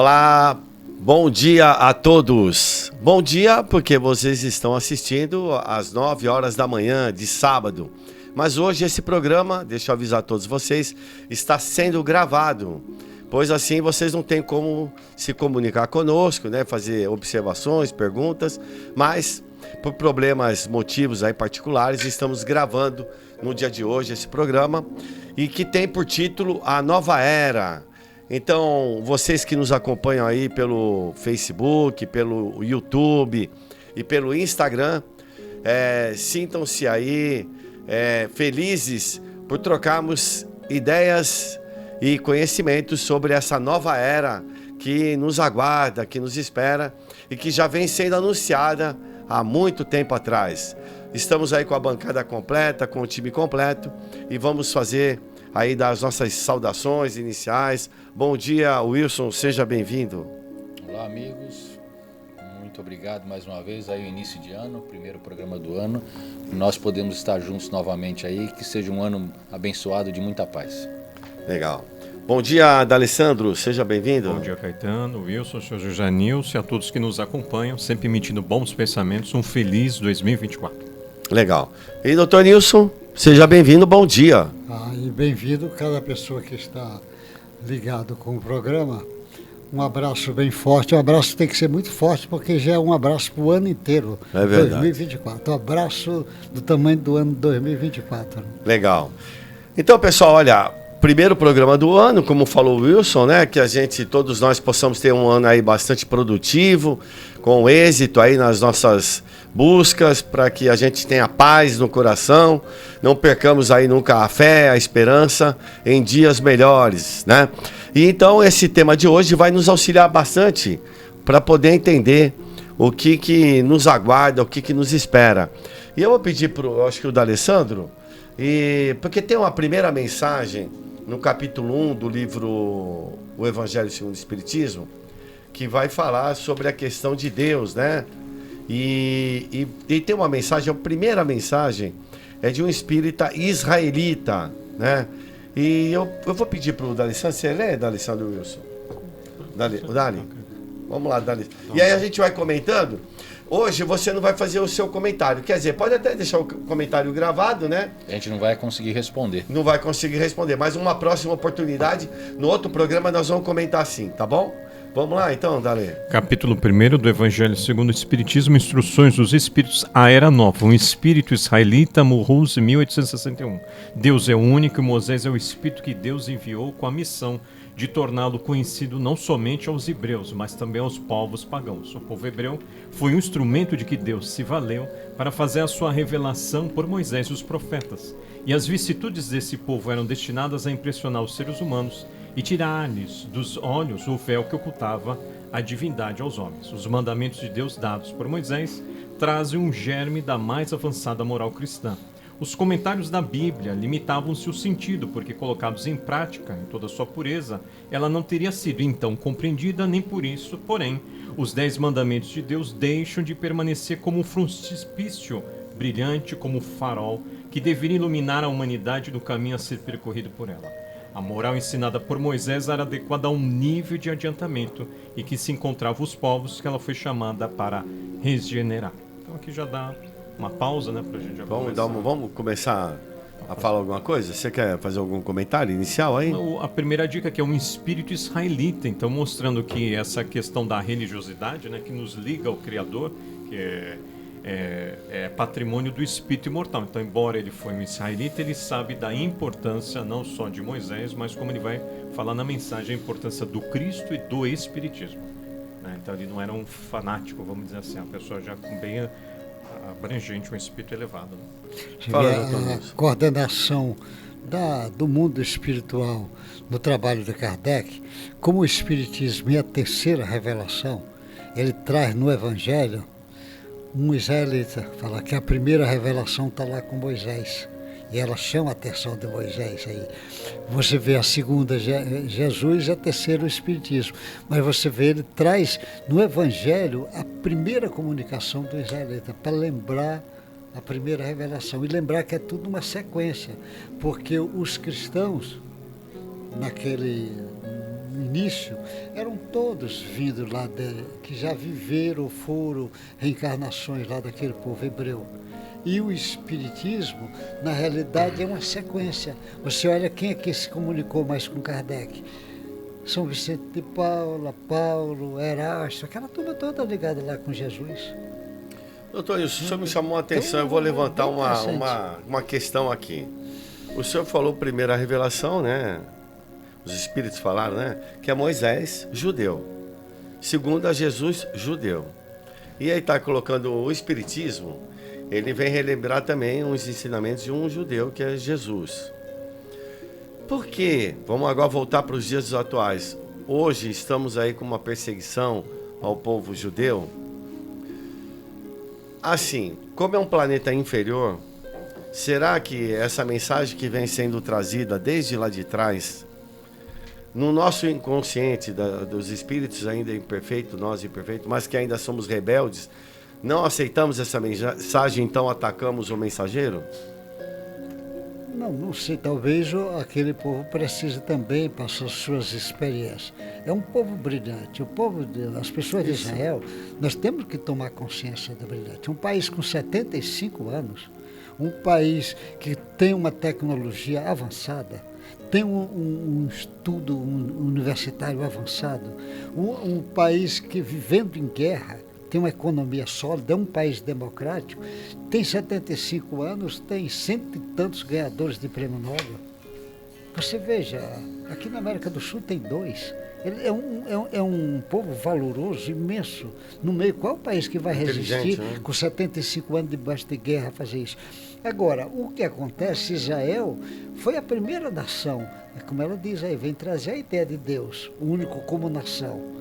Olá, bom dia a todos. Bom dia porque vocês estão assistindo às 9 horas da manhã de sábado. Mas hoje esse programa, deixa eu avisar a todos vocês, está sendo gravado. Pois assim vocês não têm como se comunicar conosco, né? Fazer observações, perguntas, mas por problemas, motivos aí particulares, estamos gravando no dia de hoje esse programa e que tem por título A Nova Era. Então, vocês que nos acompanham aí pelo Facebook, pelo YouTube e pelo Instagram, sintam-se aí felizes por trocarmos ideias e conhecimentos sobre essa nova era que nos aguarda, que nos espera e que já vem sendo anunciada há muito tempo atrás. Estamos aí com a bancada completa, com o time completo e vamos fazer aí das nossas saudações iniciais. Bom dia, Wilson, seja bem-vindo. Olá, amigos. Muito obrigado mais uma vez aí o início de ano, primeiro programa do ano. Nós podemos estar juntos novamente aí, que seja um ano abençoado de muita paz. Legal. Bom dia, D'Alessandro, seja bem-vindo. Bom dia, Caetano, Wilson, Sr. José Nilson e a todos que nos acompanham, sempre emitindo bons pensamentos. Um feliz 2024. Legal. E doutor Nilson, seja bem-vindo, bom dia. E bem-vindo cada pessoa que está ligado com o programa. Um abraço bem forte. O abraço tem que ser muito forte, porque já é um abraço para o ano inteiro. É verdade. 2024. Um abraço do tamanho do ano 2024. Legal. Então, pessoal, olha, primeiro programa do ano, como falou o Wilson, né? Que todos nós possamos ter um ano aí bastante produtivo, com êxito aí nas nossas buscas, para que a gente tenha paz no coração, não percamos aí nunca a fé, a esperança em dias melhores, né? E então esse tema de hoje vai nos auxiliar bastante para poder entender o que nos aguarda, o que nos espera. E eu vou pedir acho que o D'Alessandro, porque tem uma primeira mensagem no capítulo 1 do livro O Evangelho segundo o Espiritismo, que vai falar sobre a questão de Deus, né? E tem uma mensagem, a primeira mensagem é de um espírita israelita, né? E eu vou pedir para o D'Alessandro, você lê, D'Alessandro Wilson? Dali? Vamos lá, Dali. E aí a gente vai comentando. Hoje você não vai fazer o seu comentário, quer dizer, pode até deixar o comentário gravado, né? A gente não vai conseguir responder. Não vai conseguir responder, mas uma próxima oportunidade, no outro programa nós vamos comentar sim, tá bom? Vamos lá então, Dali. Capítulo 1 do Evangelho segundo o Espiritismo, Instruções dos Espíritos, a Era Nova. Um espírito israelita, Murruz, 1861. Deus é o único e Moisés é o espírito que Deus enviou com a missão de torná-lo conhecido não somente aos hebreus, mas também aos povos pagãos. O povo hebreu foi um instrumento de que Deus se valeu para fazer a sua revelação por Moisés e os profetas. E as vicissitudes desse povo eram destinadas a impressionar os seres humanos e tirar-lhes dos olhos o véu que ocultava a divindade aos homens. Os mandamentos de Deus dados por Moisés trazem um germe da mais avançada moral cristã. Os comentários da Bíblia limitavam-se o sentido, porque colocados em prática, em toda a sua pureza, ela não teria sido então compreendida, nem por isso, porém, os 10 mandamentos de Deus deixam de permanecer como um frontispício brilhante, como um farol, que deveria iluminar a humanidade no caminho a ser percorrido por ela. A moral ensinada por Moisés era adequada a um nível de adiantamento e que se encontravam os povos que ela foi chamada para regenerar. Então aqui já dá uma pausa, né, pra gente já começar. Vamos começar a falar alguma coisa? Você quer fazer algum comentário inicial aí? A primeira dica aqui é um espírito israelita, então mostrando que essa questão da religiosidade, né, que nos liga ao Criador, que é patrimônio do espírito imortal. Então, embora ele foi um israelita, ele sabe da importância não só de Moisés, mas como ele vai falar na mensagem, a importância do Cristo e do espiritismo, né? Então ele não era um fanático, vamos dizer assim, a pessoa já bem abrangente, um espírito elevado, né? A coordenação do mundo espiritual no trabalho de Kardec, como o espiritismo é a terceira revelação, ele traz no Evangelho. Um israelita fala que a primeira revelação está lá com Moisés. E ela chama a atenção de Moisés aí. Você vê a segunda, Jesus, e a terceira, o Espiritismo. Mas você vê, ele traz no Evangelho a primeira comunicação do israelita, para lembrar a primeira revelação. E lembrar que é tudo uma sequência. Porque os cristãos, início, eram todos vindos lá, que já viveram, foram reencarnações lá daquele povo hebreu. E o Espiritismo, na realidade, é uma sequência. Você olha quem é que se comunicou mais com Kardec. São Vicente de Paula, Paulo, Erasto, aquela turma toda ligada lá com Jesus. Doutor, o senhor me chamou a atenção, eu vou levantar uma questão aqui. O senhor falou primeiro a revelação, né? Os Espíritos falaram, né? Que é Moisés, judeu. Segundo, a Jesus, judeu. E aí está colocando o Espiritismo, ele vem relembrar também os ensinamentos de um judeu, que é Jesus. Por quê? Vamos agora voltar para os dias atuais. Hoje estamos aí com uma perseguição ao povo judeu. Assim, como é um planeta inferior, será que essa mensagem que vem sendo trazida desde lá de trás, no nosso inconsciente dos espíritos ainda imperfeitos, nós imperfeitos, mas que ainda somos rebeldes, não aceitamos essa mensagem, então atacamos o mensageiro? Não sei, talvez aquele povo precise também passar suas experiências. É um povo brilhante, as pessoas de Israel, nós temos que tomar consciência da brilhante. Um país com 75 anos, um país que tem uma tecnologia avançada, tem um estudo universitário avançado, um país que, vivendo em guerra, tem uma economia sólida, é um país democrático, tem 75 anos, tem cento e tantos ganhadores de prêmio Nobel. Você veja, aqui na América do Sul tem 2. Ele é um povo valoroso, imenso. No meio, qual o país que vai resistir, né, com 75 anos debaixo de guerra, a fazer isso? Agora, o que acontece, Israel foi a primeira nação, como ela diz aí, vem trazer a ideia de Deus, o único como nação.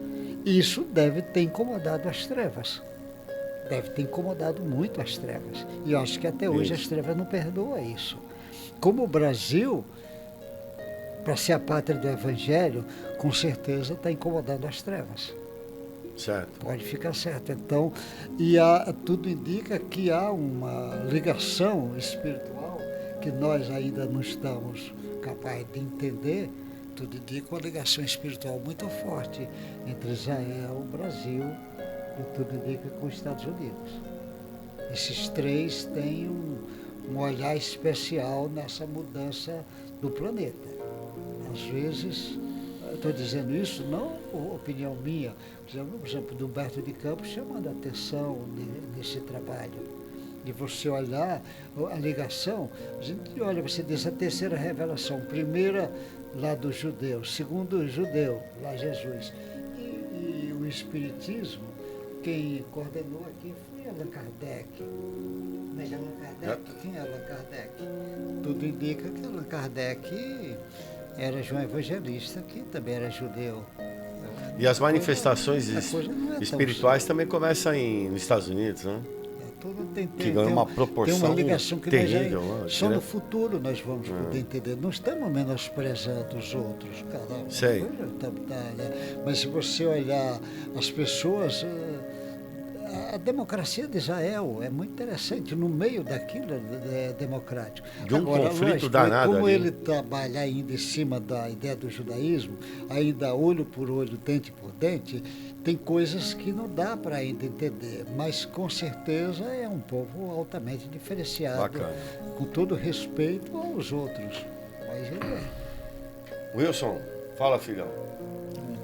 Isso deve ter incomodado as trevas. Deve ter incomodado muito as trevas. E eu acho que até hoje as trevas não perdoam isso. Como o Brasil, para ser a pátria do Evangelho, com certeza está incomodando as trevas. Certo. Pode ficar certo. Então, tudo indica que há uma ligação espiritual que nós ainda não estamos capazes de entender. Tudo indica uma ligação espiritual muito forte entre Israel, o Brasil e tudo indica com os Estados Unidos. Esses três têm um olhar especial nessa mudança do planeta. Às vezes, eu estou dizendo isso não por opinião minha, por exemplo, do Humberto de Campos chamando a atenção nesse trabalho. De você olhar a ligação, a gente olha, você diz a terceira revelação, primeira lá do judeu, segundo o judeu, lá Jesus. E o Espiritismo, quem coordenou aqui foi Allan Kardec. Mas Allan Kardec, quem é Allan Kardec? Tudo indica que Allan Kardec era João Evangelista, que também era judeu. E as manifestações espirituais também começam nos Estados Unidos, né? Que ganha uma proporção tem uma ligação que terrível. Só no futuro nós vamos poder entender. Não estamos menosprezando os outros, cada sei. Né? Mas se você olhar as pessoas, a democracia de Israel é muito interessante. No meio daquilo é democrático. De um conflito danado. Como ali. ele trabalha ainda em cima da ideia do judaísmo, ainda olho por olho, dente por dente, tem coisas que não dá para ainda entender, mas com certeza é um povo altamente diferenciado. Bacana. Com todo respeito aos outros. Mas ele é. Wilson, fala, filhão.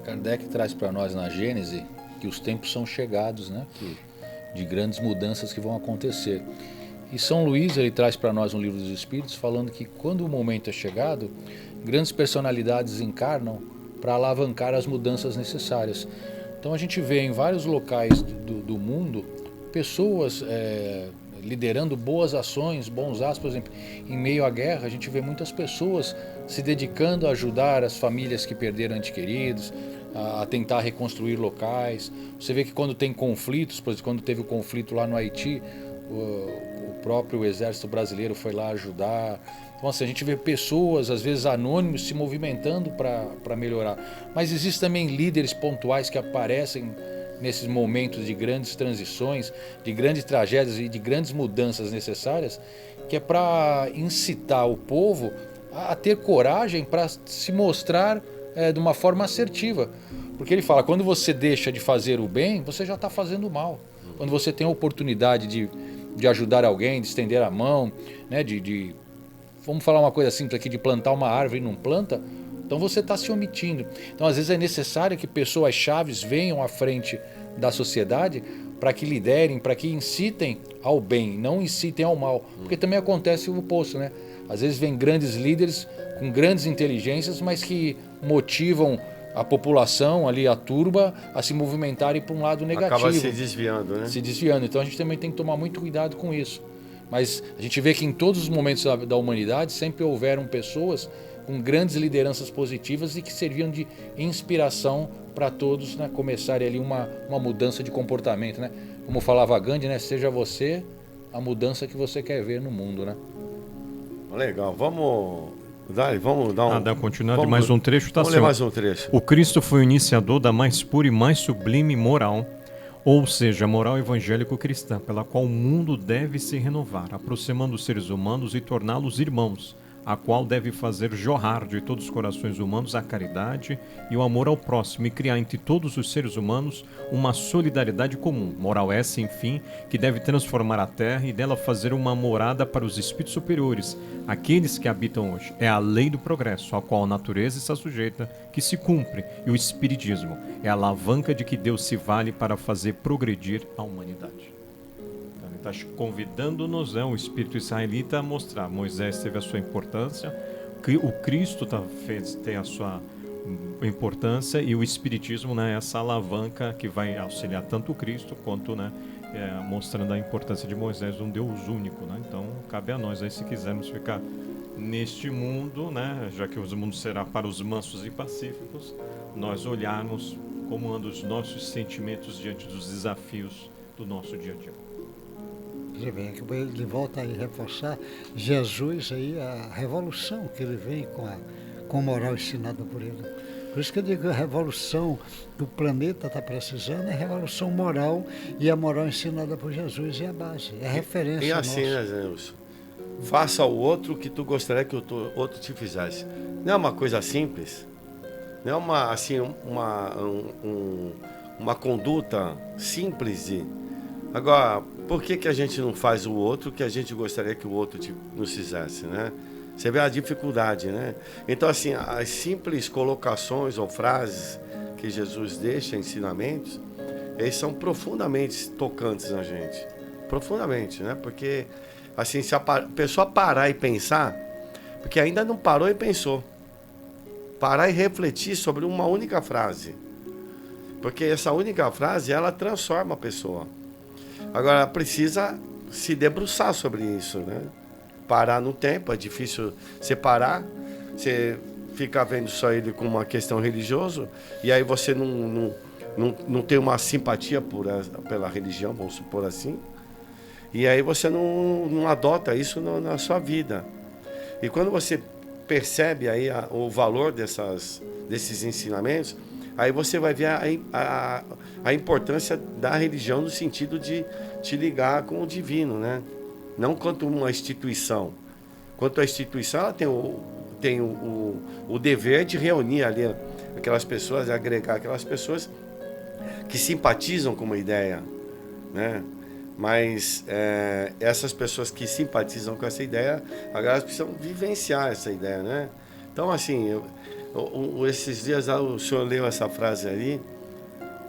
Kardec traz para nós na Gênese que os tempos são chegados, né? De grandes mudanças que vão acontecer. E São Luís, ele traz para nós um livro dos Espíritos falando que quando o momento é chegado, grandes personalidades encarnam para alavancar as mudanças necessárias. Então a gente vê em vários locais do mundo pessoas liderando boas ações, bons atos. Por exemplo, em meio à guerra a gente vê muitas pessoas se dedicando a ajudar as famílias que perderam entes queridos, a tentar reconstruir locais. Você vê que quando tem conflitos, por exemplo, quando teve o conflito lá no Haiti, o próprio exército brasileiro foi lá ajudar. Então, assim, a gente vê pessoas, às vezes anônimos, se movimentando para melhorar. Mas existem também líderes pontuais que aparecem nesses momentos de grandes transições, de grandes tragédias e de grandes mudanças necessárias, que é para incitar o povo a ter coragem para se mostrar de uma forma assertiva. Porque ele fala, quando você deixa de fazer o bem, você já está fazendo o mal. Quando você tem a oportunidade de ajudar alguém, de estender a mão, né, vamos falar uma coisa simples aqui, de plantar uma árvore e não planta, então você está se omitindo. Então às vezes é necessário que pessoas chaves venham à frente da sociedade para que liderem, para que incitem ao bem, não incitem ao mal. Porque também acontece o oposto, né? Às vezes vem grandes líderes com grandes inteligências, mas que motivam a população ali, a turba, a se movimentarem para um lado negativo. Acaba se desviando, né? Se desviando. Então a gente também tem que tomar muito cuidado com isso. Mas a gente vê que em todos os momentos da humanidade sempre houveram pessoas com grandes lideranças positivas e que serviam de inspiração para todos, né, começarem ali uma mudança de comportamento, né? Como falava Gandhi, né? Seja você a mudança que você quer ver no mundo, né? Legal, vamos dar Dá continuidade, mais um trecho. Tá, vamos ler mais um trecho. O Cristo foi o iniciador da mais pura e mais sublime moral, ou seja, a moral evangélico-cristã, pela qual o mundo deve se renovar, aproximando os seres humanos e torná-los irmãos, a qual deve fazer jorrar de todos os corações humanos a caridade e o amor ao próximo e criar entre todos os seres humanos uma solidariedade comum. Moral essa, enfim, que deve transformar a terra e dela fazer uma morada para os espíritos superiores, aqueles que habitam hoje. É a lei do progresso, a qual a natureza está sujeita, que se cumpre, e o espiritismo é a alavanca de que Deus se vale para fazer progredir a humanidade. Está convidando-nos, o espírito israelita, a mostrar. Moisés teve a sua importância, o Cristo tem a sua importância, e o espiritismo, né, essa alavanca que vai auxiliar tanto o Cristo quanto, né, mostrando a importância de Moisés, um Deus único, né? Então cabe a nós aí, se quisermos ficar neste mundo, né, já que o mundo será para os mansos e pacíficos, nós olharmos como andam os nossos sentimentos diante dos desafios do nosso dia a dia. Ele volta a reforçar Jesus aí, a revolução que ele vem com a moral ensinada por ele. Por isso que eu digo, a revolução que o planeta está precisando é a revolução moral, e a moral ensinada por Jesus é a base, é a referência. E assim, né, Zé Wilson? Faça ao outro o que tu gostaria que o outro te fizesse. Não é uma coisa simples, não é uma conduta simples de... Agora, por que a gente não faz o outro que a gente gostaria que o outro nos fizesse, né? Você vê a dificuldade, né? Então, assim, as simples colocações ou frases que Jesus deixa, ensinamentos, eles são profundamente tocantes na gente. Profundamente, né? Porque, assim, se a pessoa parar e pensar, porque ainda não parou e pensou, parar e refletir sobre uma única frase. Porque essa única frase, ela transforma a pessoa. Agora, precisa se debruçar sobre isso, né? Parar no tempo, é difícil você parar, você fica vendo só ele como uma questão religiosa, e aí você não tem uma simpatia pela religião, vamos supor assim, e aí você não adota isso na sua vida. E quando você percebe aí o valor desses ensinamentos, aí você vai ver a importância da religião no sentido de te ligar com o divino, né? Não quanto uma instituição. Quanto a instituição, ela tem o dever de reunir ali aquelas pessoas, agregar aquelas pessoas que simpatizam com uma ideia, né? Mas essas pessoas que simpatizam com essa ideia, agora elas precisam vivenciar essa ideia, né? Então, assim, esses dias o senhor leu essa frase ali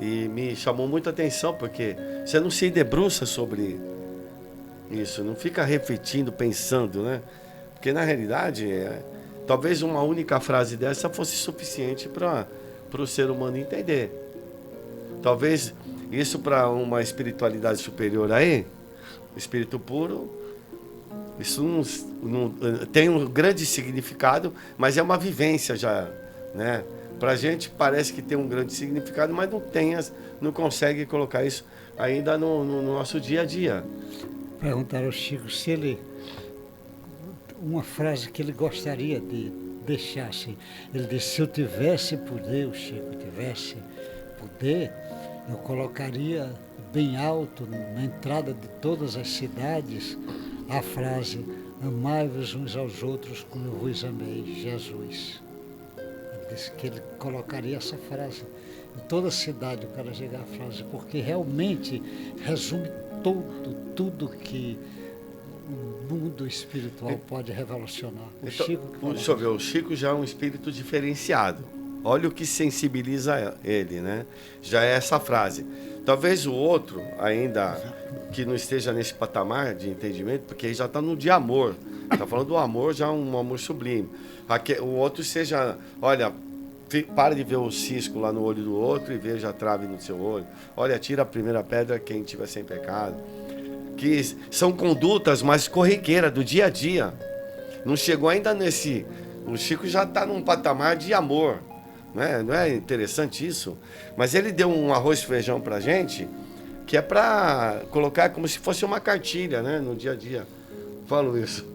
e me chamou muita atenção, porque você não se debruça sobre isso, não fica refletindo, pensando, né? Porque na realidade, talvez uma única frase dessa fosse suficiente para o ser humano entender. Talvez isso, para uma espiritualidade superior aí, espírito puro, isso não tem um grande significado, mas é uma vivência já, né? Para a gente parece que tem um grande significado, mas não consegue colocar isso ainda no nosso dia a dia. Perguntaram ao Chico se ele... Uma frase que ele gostaria de deixar assim. Ele disse, se eu tivesse poder, o Chico tivesse poder, eu colocaria bem alto, na entrada de todas as cidades, a frase, amai-vos uns aos outros como eu vos amei, Jesus. disse que ele colocaria essa frase em toda a cidade, o cara chegar a frase, porque realmente resume tudo que o mundo espiritual pode revolucionar. Deixa eu ver, o Chico já é um espírito diferenciado. Olha o que sensibiliza ele, né? Já é essa frase. Talvez o outro, ainda que não esteja nesse patamar de entendimento, porque ele já está no de amor. Está falando do amor, já um amor sublime. O outro seja, olha, para de ver o cisco lá no olho do outro e veja a trave no seu olho. Olha, tira a primeira pedra quem tiver sem pecado. Que são condutas mais corriqueiras do dia a dia. Não chegou ainda nesse... O Chico já está num patamar de amor. Não é interessante isso? Mas ele deu um arroz e feijão pra gente, que é para colocar como se fosse uma cartilha, né, no dia a dia. Falo isso.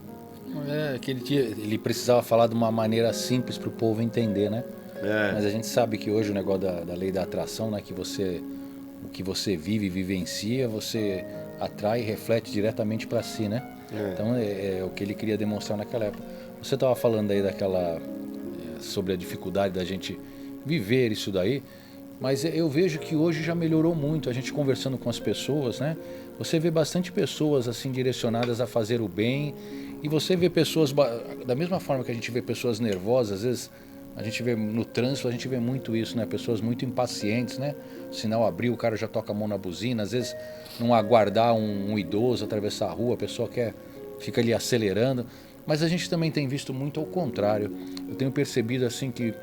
Que ele precisava falar de uma maneira simples para o povo entender, né? Mas a gente sabe que hoje o negócio da lei da atração, né, que o que você vive e vivencia, você atrai e reflete diretamente para si, né? Então é o que ele queria demonstrar naquela época. Você estava falando aí sobre a dificuldade da gente viver isso daí, mas eu vejo que hoje já melhorou muito. A gente conversando com as pessoas, né? Você vê bastante pessoas assim direcionadas a fazer o bem, e você vê pessoas, da mesma forma que a gente vê pessoas nervosas, às vezes a gente vê no trânsito, a gente vê muito isso, né? Pessoas muito impacientes, né? O sinal abriu, o cara já toca a mão na buzina, às vezes não aguardar um idoso atravessar a rua, a pessoa fica ali acelerando. Mas a gente também tem visto muito ao contrário. Eu tenho percebido assim que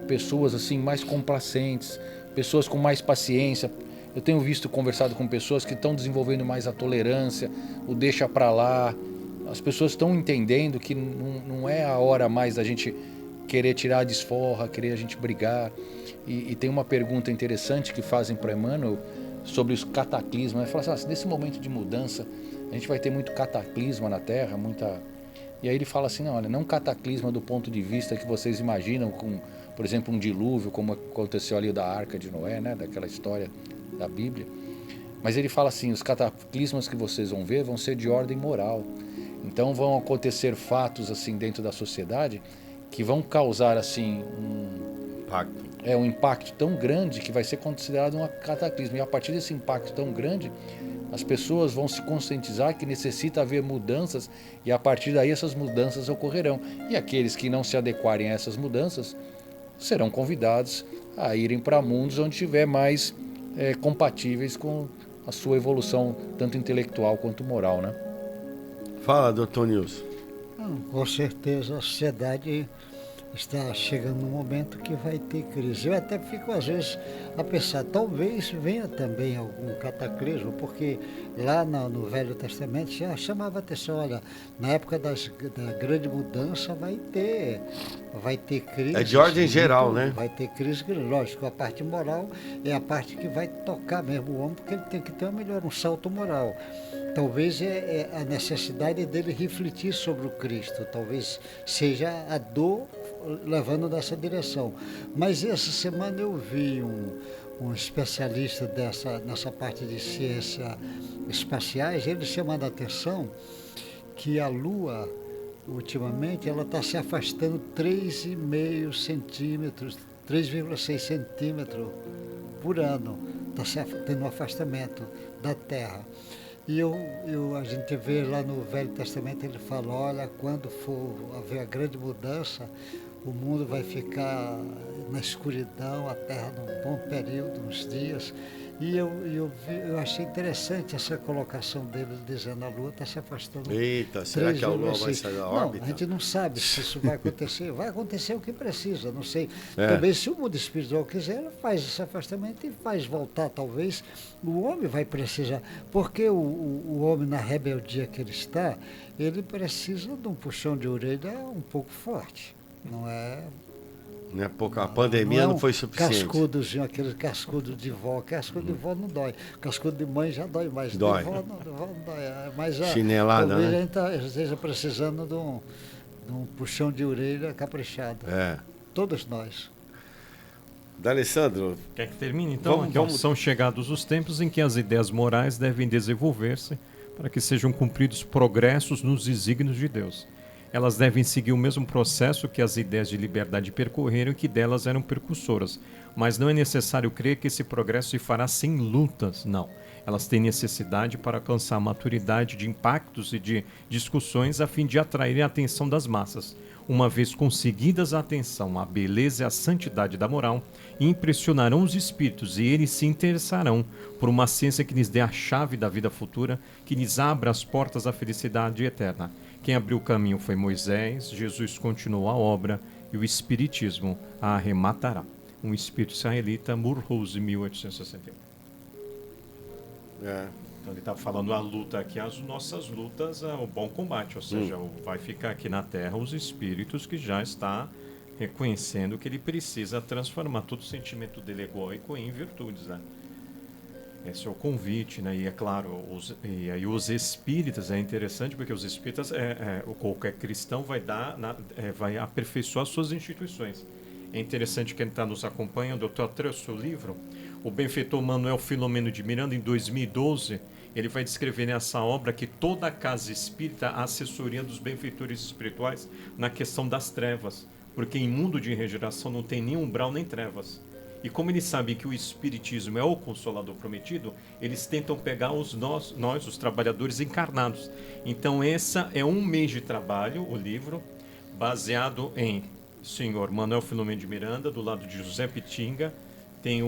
pessoas assim mais complacentes, pessoas com mais paciência. Eu tenho conversado com pessoas que estão desenvolvendo mais a tolerância, o deixa pra lá. As pessoas estão entendendo que não é a hora mais da gente querer tirar a desforra, querer a gente brigar. E tem uma pergunta interessante que fazem para Emmanuel sobre os cataclismas. Ele fala assim, nesse momento de mudança, a gente vai ter muito cataclisma na Terra, E aí ele fala assim, não cataclisma do ponto de vista que vocês imaginam, com, por exemplo, um dilúvio, como aconteceu ali da Arca de Noé, né, daquela história da Bíblia. Mas ele fala assim, os cataclismas que vocês vão ver vão ser de ordem moral. Então vão acontecer fatos assim dentro da sociedade que vão causar assim um impacto tão grande que vai ser considerado um cataclismo. E a partir desse impacto tão grande, as pessoas vão se conscientizar que necessita haver mudanças, e a partir daí essas mudanças ocorrerão. E aqueles que não se adequarem a essas mudanças serão convidados a irem para mundos onde estiver mais compatíveis com a sua evolução, tanto intelectual quanto moral, né? Fala, doutor Nilson. Com certeza a sociedade está chegando num momento que vai ter crise. Eu até fico às vezes a pensar, talvez venha também algum cataclismo, porque lá no Velho Testamento já chamava atenção, olha, na época da grande mudança vai ter crise. É de ordem geral, né? Vai ter crise, lógico, a parte moral é a parte que vai tocar mesmo o homem, porque ele tem que ter um salto moral. Talvez é a necessidade dele refletir sobre o Cristo, talvez seja a dor levando nessa direção. Mas essa semana eu vi um especialista nessa parte de ciências espaciais, ele chamando a atenção que a Lua, ultimamente, ela está se afastando 3,5 centímetros, 3,6 centímetros por ano, está tendo um afastamento da Terra. E a gente vê lá no Velho Testamento, ele fala, olha, quando for haver a grande mudança, o mundo vai ficar na escuridão, a Terra num bom período, uns dias. E eu achei interessante essa colocação dele, dizendo a Lua está se afastando. Eita, será que a Lua vai sair da órbita? Não, a gente não sabe se isso vai acontecer. Vai acontecer o que precisa, não sei. Também, se o mundo espiritual quiser, ela faz esse afastamento e faz voltar, talvez. O homem vai precisar, porque o homem, na rebeldia que ele está, ele precisa de um puxão de orelha um pouco forte. Não é... Não é pouca, a pandemia não foi suficiente. Cascudozinho, aquele cascudo de vó. Cascudo de vó não dói. Cascudo de mãe já dói mais. Dói. De vó não dói. Mas chinelada, talvez né? a gente esteja precisando de um puxão de orelha caprichado. Todos nós. D'Alessandro. Quer que termine então? Vamos. São chegados os tempos em que as ideias morais devem desenvolver-se para que sejam cumpridos progressos nos desígnios de Deus. elas devem seguir o mesmo processo que as ideias de liberdade percorreram e que delas eram precursoras. Mas não é necessário crer que esse progresso se fará sem lutas, não. Elas têm necessidade para alcançar a maturidade de impactos e de discussões a fim de atrair a atenção das massas. Uma vez conseguidas a atenção, a beleza e a santidade da moral, impressionarão os espíritos e eles se interessarão por uma ciência que lhes dê a chave da vida futura, que lhes abra as portas à felicidade eterna. Quem abriu o caminho foi Moisés, Jesus continuou a obra e o Espiritismo a arrematará. Um espírito israelita, Mulhouse, 1861. Então ele está falando a luta aqui, as nossas lutas, o bom combate, ou seja, vai ficar aqui na Terra os espíritos que já está reconhecendo que ele precisa transformar todo o sentimento dele egóico em virtudes, né? Esse é o convite, né? E é claro, e aí os espíritas, é interessante porque os espíritas, qualquer cristão vai aperfeiçoar suas instituições. É interessante que ele está nos acompanhando, eu trouxe o livro, o benfeitor Manuel Filomeno de Miranda, em 2012, ele vai descrever nessa obra que toda a casa espírita a assessoria dos benfeitores espirituais na questão das trevas, porque em mundo de regeneração não tem nem umbral nem trevas. E como eles sabem que o espiritismo é o consolador prometido, eles tentam pegar nós, os trabalhadores encarnados. Então essa é um mês de trabalho, o livro, baseado em senhor Manuel Filomeno de Miranda, do lado de José Pitinga, tem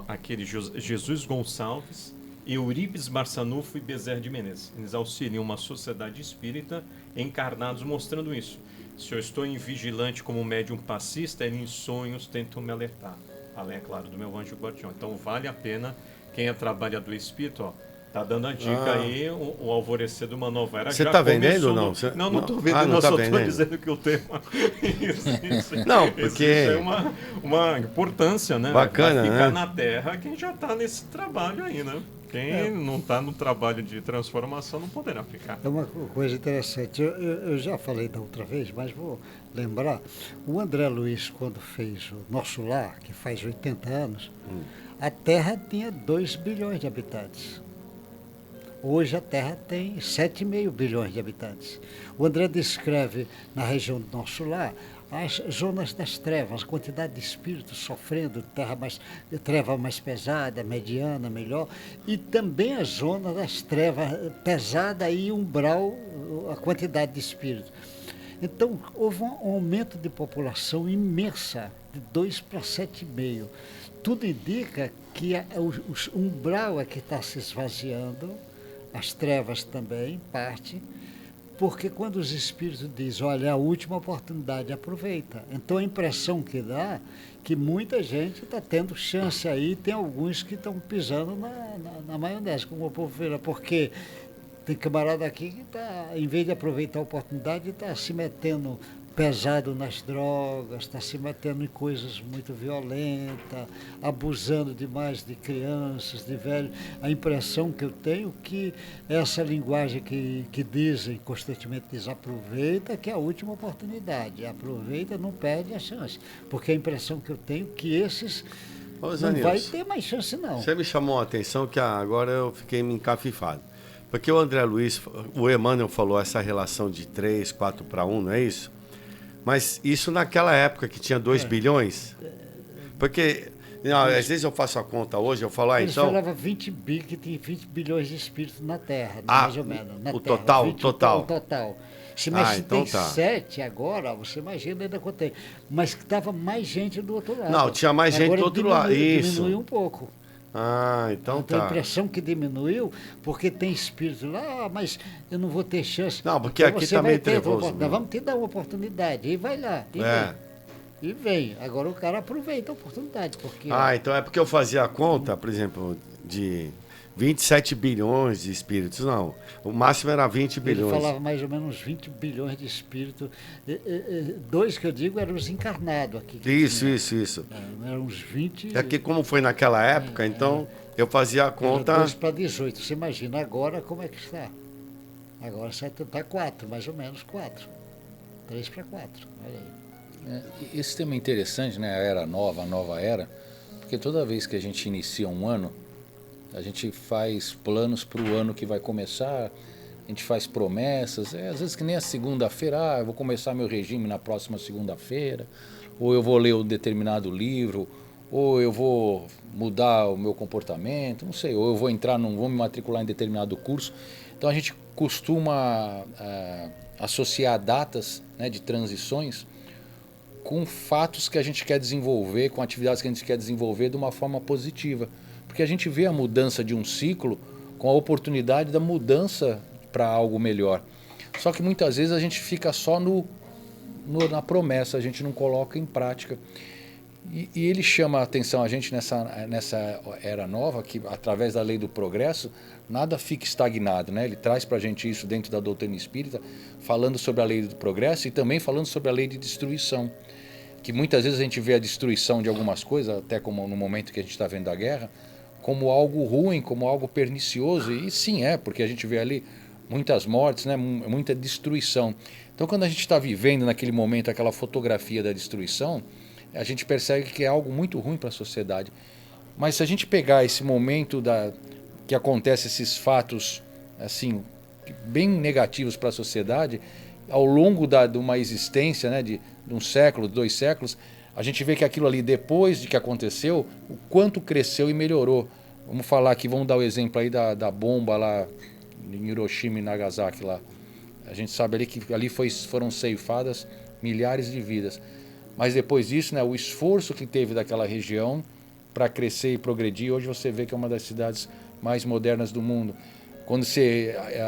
aquele Jesus Gonçalves, Eurípides Barçanufo e Bezerra de Menezes. Eles auxiliam uma sociedade espírita encarnados mostrando isso. Se eu estou em vigilante como médium passista, ele em sonhos tentam me alertar. Além, é claro, do meu anjo guardião. Então vale a pena, quem é trabalhador espírito, ó, tá dando a dica aí, o alvorecer de uma nova era. Você está vendendo ou não? Não estou vendendo, não só tá estou dizendo que o tema. Não, porque. Isso é uma importância, né? Bacana, vai ficar né? na Terra quem já está nesse trabalho aí, né? Quem não está no trabalho de transformação não poderá ficar. É uma coisa interessante. Eu já falei da outra vez, mas vou lembrar. O André Luiz, quando fez o Nosso Lar, que faz 80 anos, a Terra tinha 2 bilhões de habitantes. Hoje a Terra tem 7,5 bilhões de habitantes. O André descreve na região do Nosso Lar as zonas das trevas, a quantidade de espíritos sofrendo, treva mais pesada, mediana, melhor, e também a zona das trevas pesada e umbral, a quantidade de espíritos. Então, houve um aumento de população imensa, de 2 para 7,5. Tudo indica que o umbral é que está se esvaziando, as trevas também, em parte, porque quando os espíritos dizem, olha, é a última oportunidade, aproveita. Então a impressão que dá que muita gente está tendo chance aí, tem alguns que estão pisando na maionese, como o povo vira, porque tem camarada aqui que está, em vez de aproveitar a oportunidade, está se metendo pesado nas drogas, está se metendo em coisas muito violentas, abusando demais de crianças, de velhos. A impressão que eu tenho é que essa linguagem que dizem, constantemente desaproveita, que é a última oportunidade. Aproveita, não perde a chance. Porque a impressão que eu tenho é que esses não vai ter mais chance, não. Você me chamou a atenção que agora eu fiquei me encafifado. Porque o André Luiz, o Emmanuel falou essa relação de 3, 4 para 1, não é isso? Mas isso naquela época que tinha 2 bilhões? Porque, não, às vezes eu faço a conta hoje, eu falo, Eles então... falavam 20 bi, que tem 20 bilhões de espíritos na Terra, mais ou menos. Na o Terra, total? 20, Total. O total. Mas se então tem 7 agora, você imagina ainda quanto tem. Mas que estava mais gente do outro lado. Não, tinha mais gente agora do outro lado, isso. Diminuiu um pouco. Então Então, tá. a impressão que diminuiu, porque tem espírito lá, mas eu não vou ter chance. Não, porque então aqui você também vai ter trevoso. Nós vamos te dar uma oportunidade. E vai lá. E vem. Agora o cara aproveita a oportunidade. Porque, então é porque eu fazia a conta, por exemplo, de 27 bilhões de espíritos. Não, o máximo era 20 bilhões. Ele falava mais ou menos 20 bilhões de espíritos. 2 que eu digo eram os encarnados aqui. Isso. Eram uns 20... É que como foi naquela época, então eu fazia a conta... 2 para 18. Você imagina agora como é que está. Agora está 4, mais ou menos 4. 3 para 4, olha aí. Esse tema é interessante, né? A era nova, a nova era, porque toda vez que a gente inicia um ano, a gente faz planos para o ano que vai começar, a gente faz promessas, às vezes que nem a segunda-feira, eu vou começar meu regime na próxima segunda-feira, ou eu vou ler um determinado livro, ou eu vou mudar o meu comportamento, não sei, ou eu vou vou me matricular em determinado curso. Então a gente costuma associar datas, né, de transições com fatos que a gente quer desenvolver, com atividades que a gente quer desenvolver de uma forma positiva. Porque a gente vê a mudança de um ciclo com a oportunidade da mudança para algo melhor. Só que muitas vezes a gente fica só na promessa, a gente não coloca em prática. E ele chama a atenção a gente nessa era nova, que através da lei do progresso, nada fica estagnado, né? Ele traz para a gente isso dentro da doutrina espírita, falando sobre a lei do progresso e também falando sobre a lei de destruição. Que muitas vezes a gente vê a destruição de algumas coisas, até como no momento que a gente está vendo a guerra, como algo ruim, como algo pernicioso. E sim, porque a gente vê ali muitas mortes, né? Muita destruição. Então quando a gente está vivendo naquele momento aquela fotografia da destruição, a gente percebe que é algo muito ruim para a sociedade. Mas se a gente pegar esse momento que acontece esses fatos assim bem negativos para a sociedade, ao longo de uma existência, né, de um século, 2 séculos, a gente vê que aquilo ali, depois de que aconteceu, o quanto cresceu e melhorou. Vamos falar aqui, vamos dar o exemplo aí da bomba lá em Hiroshima e Nagasaki lá. A gente sabe ali que ali foram ceifadas milhares de vidas. Mas depois disso, né, o esforço que teve daquela região para crescer e progredir, hoje você vê que é uma das cidades mais modernas do mundo. Quando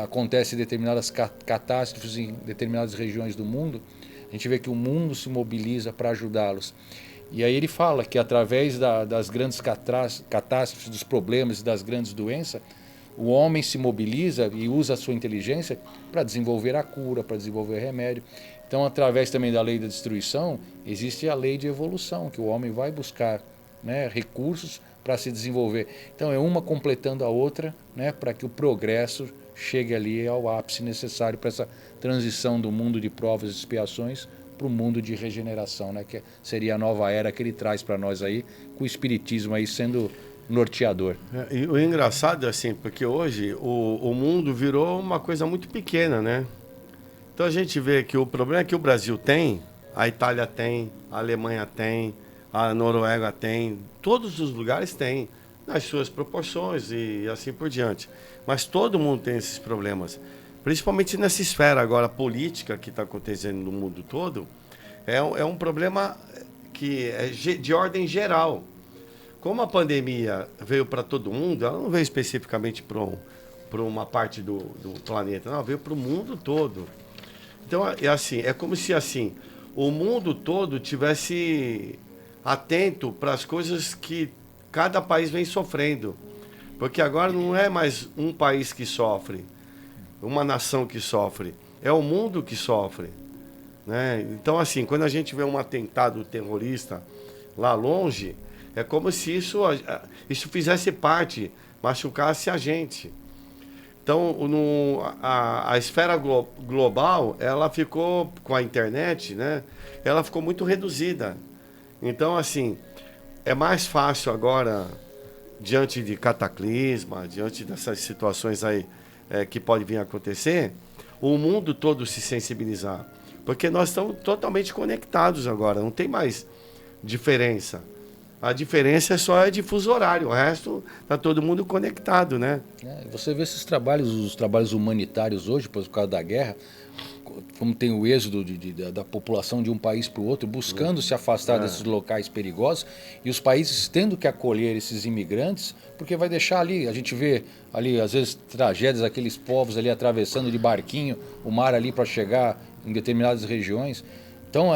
acontece determinadas catástrofes em determinadas regiões do mundo, a gente vê que o mundo se mobiliza para ajudá-los. E aí ele fala que através das grandes catástrofes, dos problemas e das grandes doenças, o homem se mobiliza e usa a sua inteligência para desenvolver a cura, para desenvolver remédio. Então, através também da lei da destruição, existe a lei de evolução, que o homem vai buscar, né, recursos para se desenvolver. Então, é uma completando a outra, né, para que o progresso chegue ali ao ápice necessário para essa transição do mundo de provas e expiações para o mundo de regeneração, né, que seria a nova era que ele traz para nós aí, com o Espiritismo aí sendo norteador. E o engraçado é assim, porque hoje o mundo virou uma coisa muito pequena, né? Então a gente vê que o problema é que o Brasil tem, a Itália tem, a Alemanha tem, a Noruega tem, todos os lugares têm, nas suas proporções e assim por diante. Mas todo mundo tem esses problemas, principalmente nessa esfera agora política que está acontecendo no mundo todo, é um problema que é de ordem geral. Como a pandemia veio para todo mundo, ela não veio especificamente para uma parte do planeta, não, veio para o mundo todo. Então, é como se assim, o mundo todo tivesse atento para as coisas que cada país vem sofrendo. Porque agora não é mais um país que sofre, uma nação que sofre, é o mundo que sofre, né? Então, assim, quando a gente vê um atentado terrorista lá longe, é como se isso fizesse parte, machucasse a gente. Então, a esfera global, ela ficou, com a internet, né? Ela ficou muito reduzida. Então, assim, é mais fácil agora, diante de cataclisma, diante dessas situações aí que podem vir a acontecer, o mundo todo se sensibilizar. Porque nós estamos totalmente conectados agora, não tem mais diferença. A diferença é só de fuso horário, o resto está todo mundo conectado, né? Você vê esses trabalhos, os trabalhos humanitários hoje, por causa da guerra, como tem o êxodo da população de um país para o outro, buscando se afastar desses locais perigosos, e os países tendo que acolher esses imigrantes, porque vai deixar ali, a gente vê ali, às vezes, tragédias, aqueles povos ali atravessando de barquinho o mar ali para chegar em determinadas regiões. Então,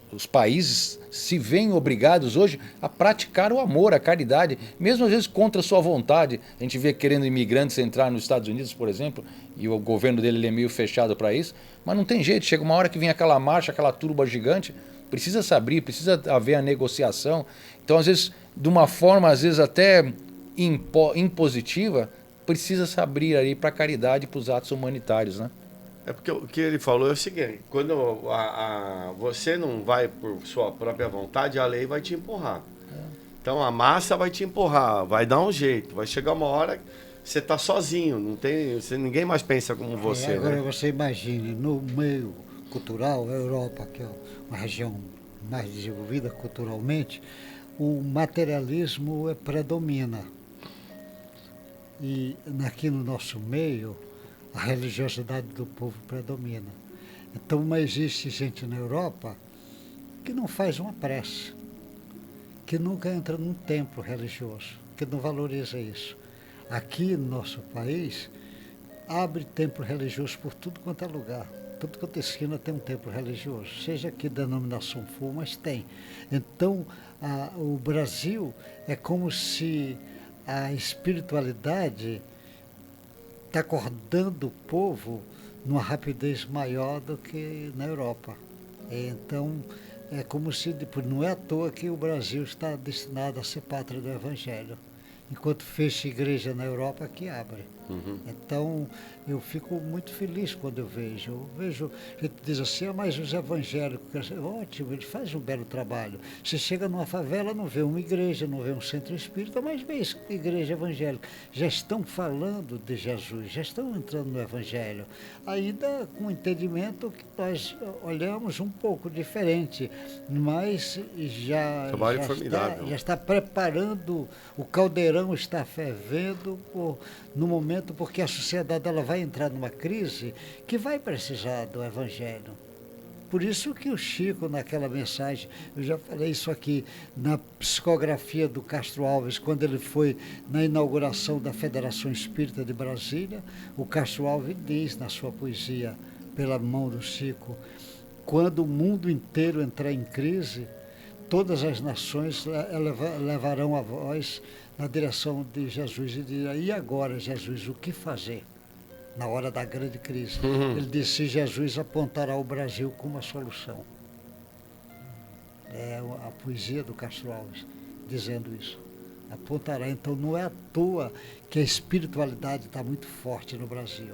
os países se veem obrigados hoje a praticar o amor, a caridade, mesmo às vezes contra a sua vontade. A gente vê querendo imigrantes entrar nos Estados Unidos, por exemplo, e o governo dele é meio fechado para isso, mas não tem jeito, chega uma hora que vem aquela marcha, aquela turba gigante, precisa se abrir, precisa haver a negociação. Então, às vezes, de uma forma, às vezes até impositiva, precisa se abrir aí para a caridade e para os atos humanitários, né? É porque o que ele falou é o seguinte, quando você não vai por sua própria vontade, a lei vai te empurrar. Então a massa vai te empurrar, vai dar um jeito, vai chegar uma hora, você está sozinho, não tem, ninguém mais pensa como você. Agora né? você imagine, no meio cultural, a Europa, que é uma região mais desenvolvida culturalmente, o materialismo predomina. E aqui no nosso meio, a religiosidade do povo predomina. Então, mas existe gente na Europa que não faz uma prece, que nunca entra num templo religioso, que não valoriza isso. Aqui no nosso país, abre templo religioso por tudo quanto é lugar. Tudo quanto é esquina tem um templo religioso, seja que denominação for, mas tem. Então, o Brasil é como se a espiritualidade está acordando o povo numa rapidez maior do que na Europa. Então, é como se, não é à toa que o Brasil está destinado a ser pátria do Evangelho. Enquanto fecha igreja na Europa, aqui abre. Uhum. Então, eu fico muito feliz quando eu vejo. A gente diz assim, mas os evangélicos, ótimo, eles fazem um belo trabalho. Você chega numa favela, não vê uma igreja, não vê um centro espírita, mas vê igreja evangélica. Já estão falando de Jesus, já estão entrando no evangelho. Ainda com entendimento que nós olhamos um pouco diferente, mas já está preparando, o caldeirão está fervendo no momento, porque a sociedade ela vai entrar numa crise que vai precisar do Evangelho. Por isso que o Chico, naquela mensagem, eu já falei isso aqui, na psicografia do Castro Alves, quando ele foi na inauguração da Federação Espírita de Brasília, o Castro Alves diz na sua poesia, pela mão do Chico, quando o mundo inteiro entrar em crise, todas as nações levarão a voz na direção de Jesus e dirá, e agora, Jesus, o que fazer? Na hora da grande crise. Ele disse, Jesus apontará o Brasil como a solução. É a poesia do Castro Alves dizendo isso. Apontará. Então não é à toa que a espiritualidade está muito forte no Brasil.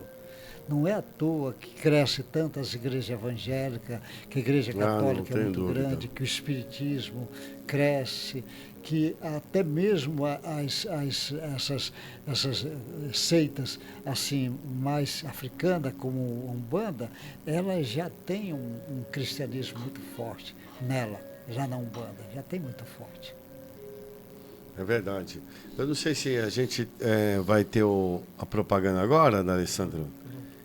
Não é à toa que cresce tantas igrejas evangélicas, que a igreja católica é muito grande, que o espiritismo cresce, que até mesmo essas seitas assim mais africanas, como a Umbanda, elas já têm um cristianismo muito forte nela, já na Umbanda, já tem muito forte. É verdade. Eu não sei se a gente vai ter a propaganda agora, Alessandro.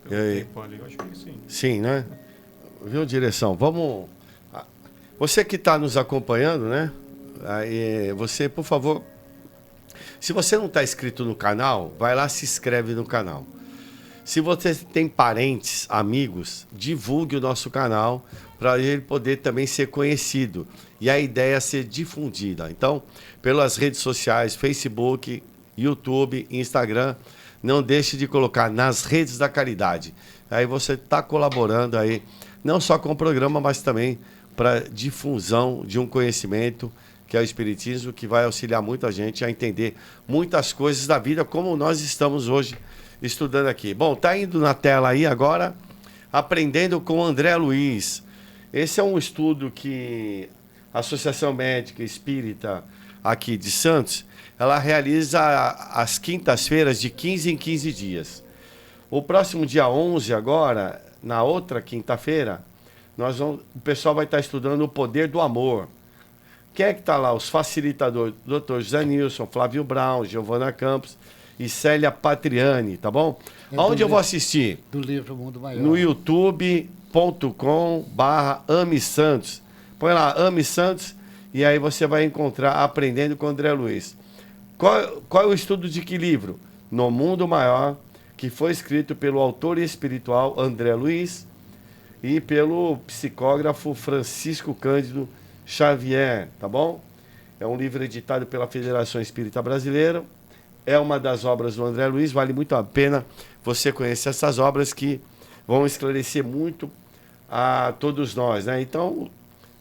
Tempo ali, eu acho que sim. Sim, né? Viu, direção? Vamos. Você que está nos acompanhando, né? Aí, você, por favor, se você não está inscrito no canal, vai lá, se inscreve no canal. Se você tem parentes, amigos, divulgue o nosso canal para ele poder também ser conhecido e a ideia é ser difundida. Então, pelas redes sociais, Facebook, YouTube, Instagram, não deixe de colocar nas redes da caridade. Aí você está colaborando aí, não só com o programa, mas também para difusão de um conhecimento que é o Espiritismo, que vai auxiliar muita gente a entender muitas coisas da vida, como nós estamos hoje estudando aqui. Bom, tá indo na tela aí agora, Aprendendo com André Luiz. Esse é um estudo que a Associação Médica Espírita aqui de Santos, ela realiza às quintas-feiras de 15 em 15 dias. O próximo dia 11 agora, na outra quinta-feira, o pessoal vai estar estudando o poder do amor. Quem é que está lá? Os facilitadores, Dr. José Nilson, Flávio Brown, Giovana Campos e Célia Patriani, tá bom? Aonde eu vou assistir? Do livro Mundo Maior. No youtube.com/Ame Santos. Põe lá, Ame Santos, e aí você vai encontrar Aprendendo com André Luiz. Qual é o estudo de que livro? No Mundo Maior, que foi escrito pelo autor espiritual André Luiz e pelo psicógrafo Francisco Cândido Xavier, tá bom? É um livro editado pela Federação Espírita Brasileira. É uma das obras do André Luiz. Vale muito a pena você conhecer essas obras que vão esclarecer muito a todos nós, né? Então,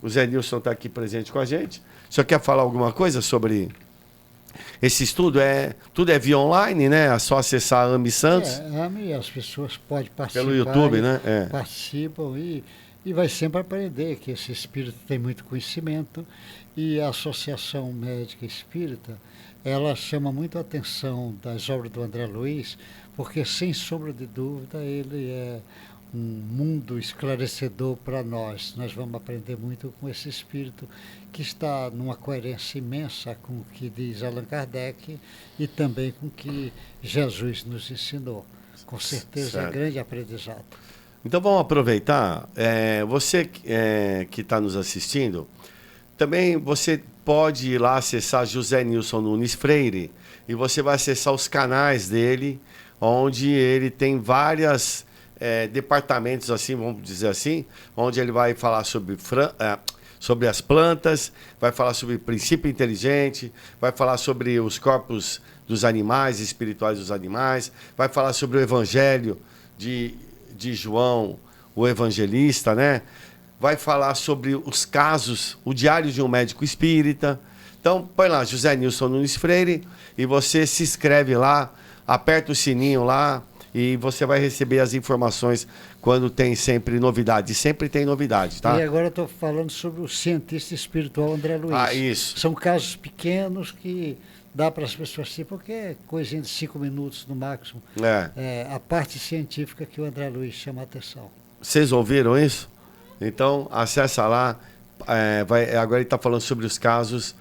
o Zé Nilson está aqui presente com a gente. O senhor quer falar alguma coisa sobre esse estudo? Tudo é via online, né? É só acessar Ame Santos. Ame, as pessoas podem participar. Pelo YouTube, né? Participam e vai sempre aprender que esse espírito tem muito conhecimento, e a Associação Médica Espírita ela chama muito a atenção das obras do André Luiz, porque, sem sombra de dúvida, ele é um mundo esclarecedor para nós. Nós vamos aprender muito com esse espírito que está numa coerência imensa com o que diz Allan Kardec e também com o que Jesus nos ensinou. Com certeza é grande aprendizado. Então vamos aproveitar. Você que está nos assistindo, também você pode ir lá acessar José Nilson Nunes Freire e você vai acessar os canais dele, onde ele tem várias departamentos, assim, vamos dizer assim, onde ele vai falar sobre as plantas, vai falar sobre princípio inteligente, vai falar sobre os corpos dos animais, espirituais dos animais, vai falar sobre o evangelho de João, o evangelista, né? Vai falar sobre os casos, o diário de um médico espírita. Então, põe lá, José Nilson Nunes Freire, e você se inscreve lá, aperta o sininho lá, e você vai receber as informações quando tem sempre novidade. Sempre tem novidade, tá? E agora eu estou falando sobre o cientista espiritual André Luiz. Ah, isso. São casos pequenos que dá para as pessoas assistir, porque é coisinha de 5 minutos no máximo. A parte científica que o André Luiz chama a atenção. Vocês ouviram isso? Então, acessa lá. Agora ele está falando sobre os casos.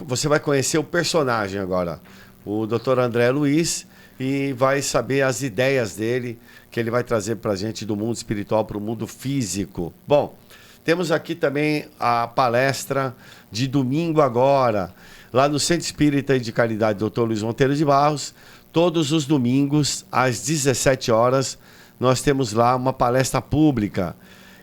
Você vai conhecer o personagem agora, o Dr. André Luiz, e vai saber as ideias dele, que ele vai trazer para a gente do mundo espiritual para o mundo físico. Bom, temos aqui também a palestra de domingo agora, lá no Centro Espírita e de Caridade Dr. Luiz Monteiro de Barros. Todos os domingos, às 17 horas, nós temos lá uma palestra pública.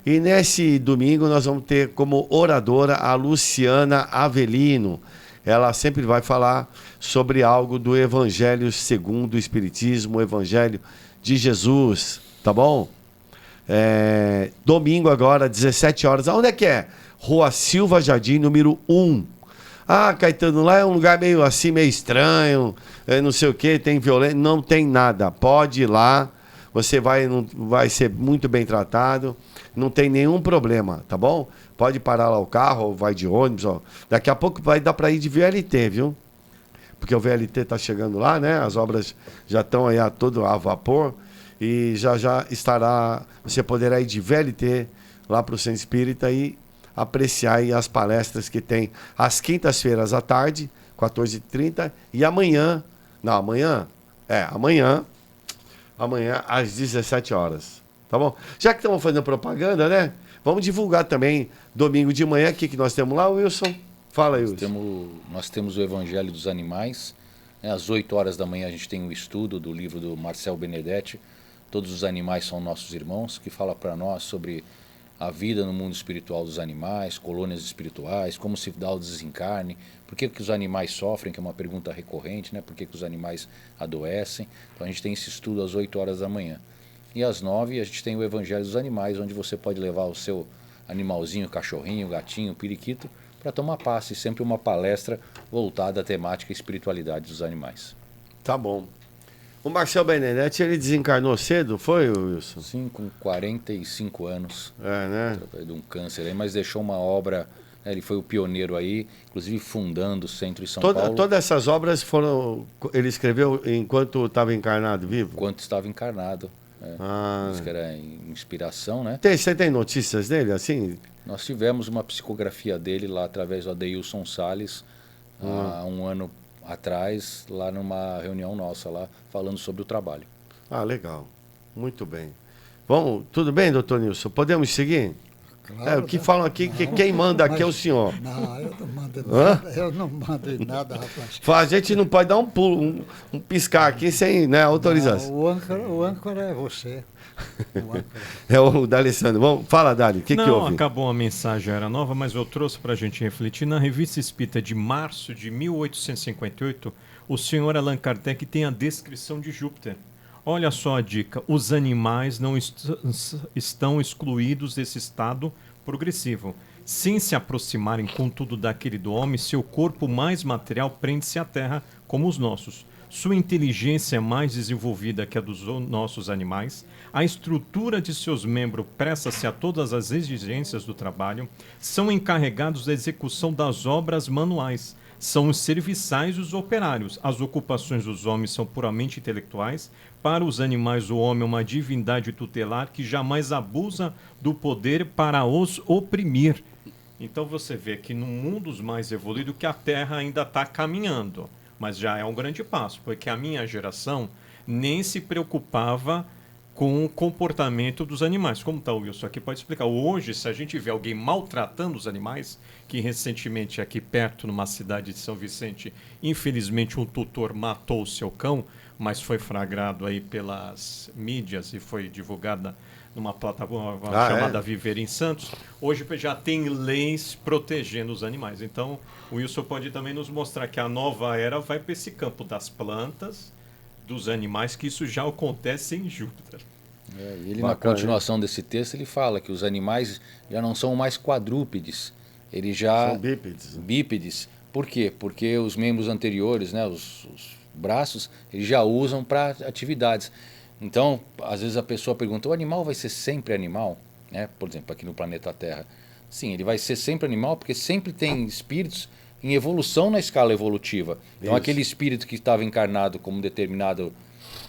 E nesse domingo nós vamos ter como oradora a Luciana Avelino. Ela sempre vai falar sobre algo do Evangelho segundo o Espiritismo, o Evangelho de Jesus, tá bom? Domingo agora, 17 horas. Onde é que é? Rua Silva Jardim, número 1. Ah, Caetano, lá é um lugar meio assim, meio estranho, não sei o que, tem violência. Não tem nada. Pode ir lá, você vai ser muito bem tratado, não tem nenhum problema, tá bom? Pode parar lá o carro, ou vai de ônibus, ó. Daqui a pouco vai dar para ir de VLT, viu? Porque o VLT está chegando lá, né? As obras já estão aí a todo a vapor e já estará, você poderá ir de VLT lá para o Centro Espírita e apreciar aí as palestras que tem às quintas-feiras à tarde, 14h30, e amanhã às 17 horas, tá bom? Já que estamos fazendo propaganda, né? Vamos divulgar também domingo de manhã. O que nós temos lá, Wilson? Fala aí, Wilson. Nós temos o Evangelho dos Animais. Às 8 horas da manhã a gente tem um estudo do livro do Marcel Benedetti, Todos os Animais São Nossos Irmãos, que fala para nós sobre a vida no mundo espiritual dos animais, colônias espirituais, como se dá o desencarne, por que os animais sofrem, que é uma pergunta recorrente, né? Por que os animais adoecem. Então a gente tem esse estudo às 8 horas da manhã. E às 9 a gente tem o Evangelho dos Animais, onde você pode levar o seu animalzinho, cachorrinho, gatinho, periquito, para tomar passe, sempre uma palestra voltada à temática e espiritualidade dos animais. Tá bom. O Marcel Benedetti, ele desencarnou cedo, foi, Wilson? Sim, com 45 anos. Né? Através de um câncer aí, mas deixou uma obra, né, ele foi o pioneiro aí, inclusive fundando o centro de São Paulo. Todas essas obras ele escreveu enquanto estava encarnado, vivo? Enquanto estava encarnado. Isso que era inspiração, né? Você tem notícias dele, assim? Nós tivemos uma psicografia dele lá através do Adeilson Salles, há um ano atrás, lá numa reunião nossa lá, falando sobre o trabalho. Ah, legal. Muito bem. Bom, tudo bem, doutor Nilson? Podemos seguir? Claro, o que falam aqui, que quem manda aqui é o senhor. Não, eu não mando nada. Eu não mando nada, rapaz. A gente não pode dar um pulo, um piscar aqui sem, né, autorização. Não, o âncora é você. É o D'Alessandro. Bom, fala, Dali, o que houve? Acabou a mensagem, era nova, mas eu trouxe para a gente refletir. Na Revista Espírita de março de 1858, o senhor Allan Kardec tem a descrição de Júpiter. Olha só a dica: os animais não estão excluídos desse estado progressivo. Sem se aproximarem, contudo, daquele do homem, seu corpo mais material prende-se à terra, como os nossos. Sua inteligência é mais desenvolvida que a dos nossos animais. A estrutura de seus membros presta-se a todas as exigências do trabalho. São encarregados da execução das obras manuais. são os serviçais e os operários. As ocupações dos homens são puramente intelectuais. Para os animais, o homem é uma divindade tutelar que jamais abusa do poder para os oprimir. Então você vê que no mundo mais evoluído que a Terra ainda está caminhando, mas já é um grande passo, porque a minha geração nem se preocupava com o comportamento dos animais. Como está o Wilson aqui, pode explicar. Hoje, se a gente vê alguém maltratando os animais, que recentemente aqui perto, numa cidade de São Vicente, infelizmente um tutor matou o seu cão, mas foi flagrado aí pelas mídias e foi divulgada numa plataforma chamada Viver em Santos. Hoje já tem leis protegendo os animais. Então, o Wilson pode também nos mostrar que a nova era vai para esse campo das plantas, dos animais, que isso já acontece em Júpiter. Ele, na continuação desse texto, ele fala que os animais já não são mais quadrúpedes, eles já são bípedes. Bípedes. Por quê? Porque os membros anteriores, né, os braços, eles já usam para atividades. Então, às vezes a pessoa pergunta, o animal vai ser sempre animal? Né? Por exemplo, aqui no planeta Terra. Sim, ele vai ser sempre animal porque sempre tem espíritos em evolução na escala evolutiva. Então, aquele espírito que estava encarnado como um determinado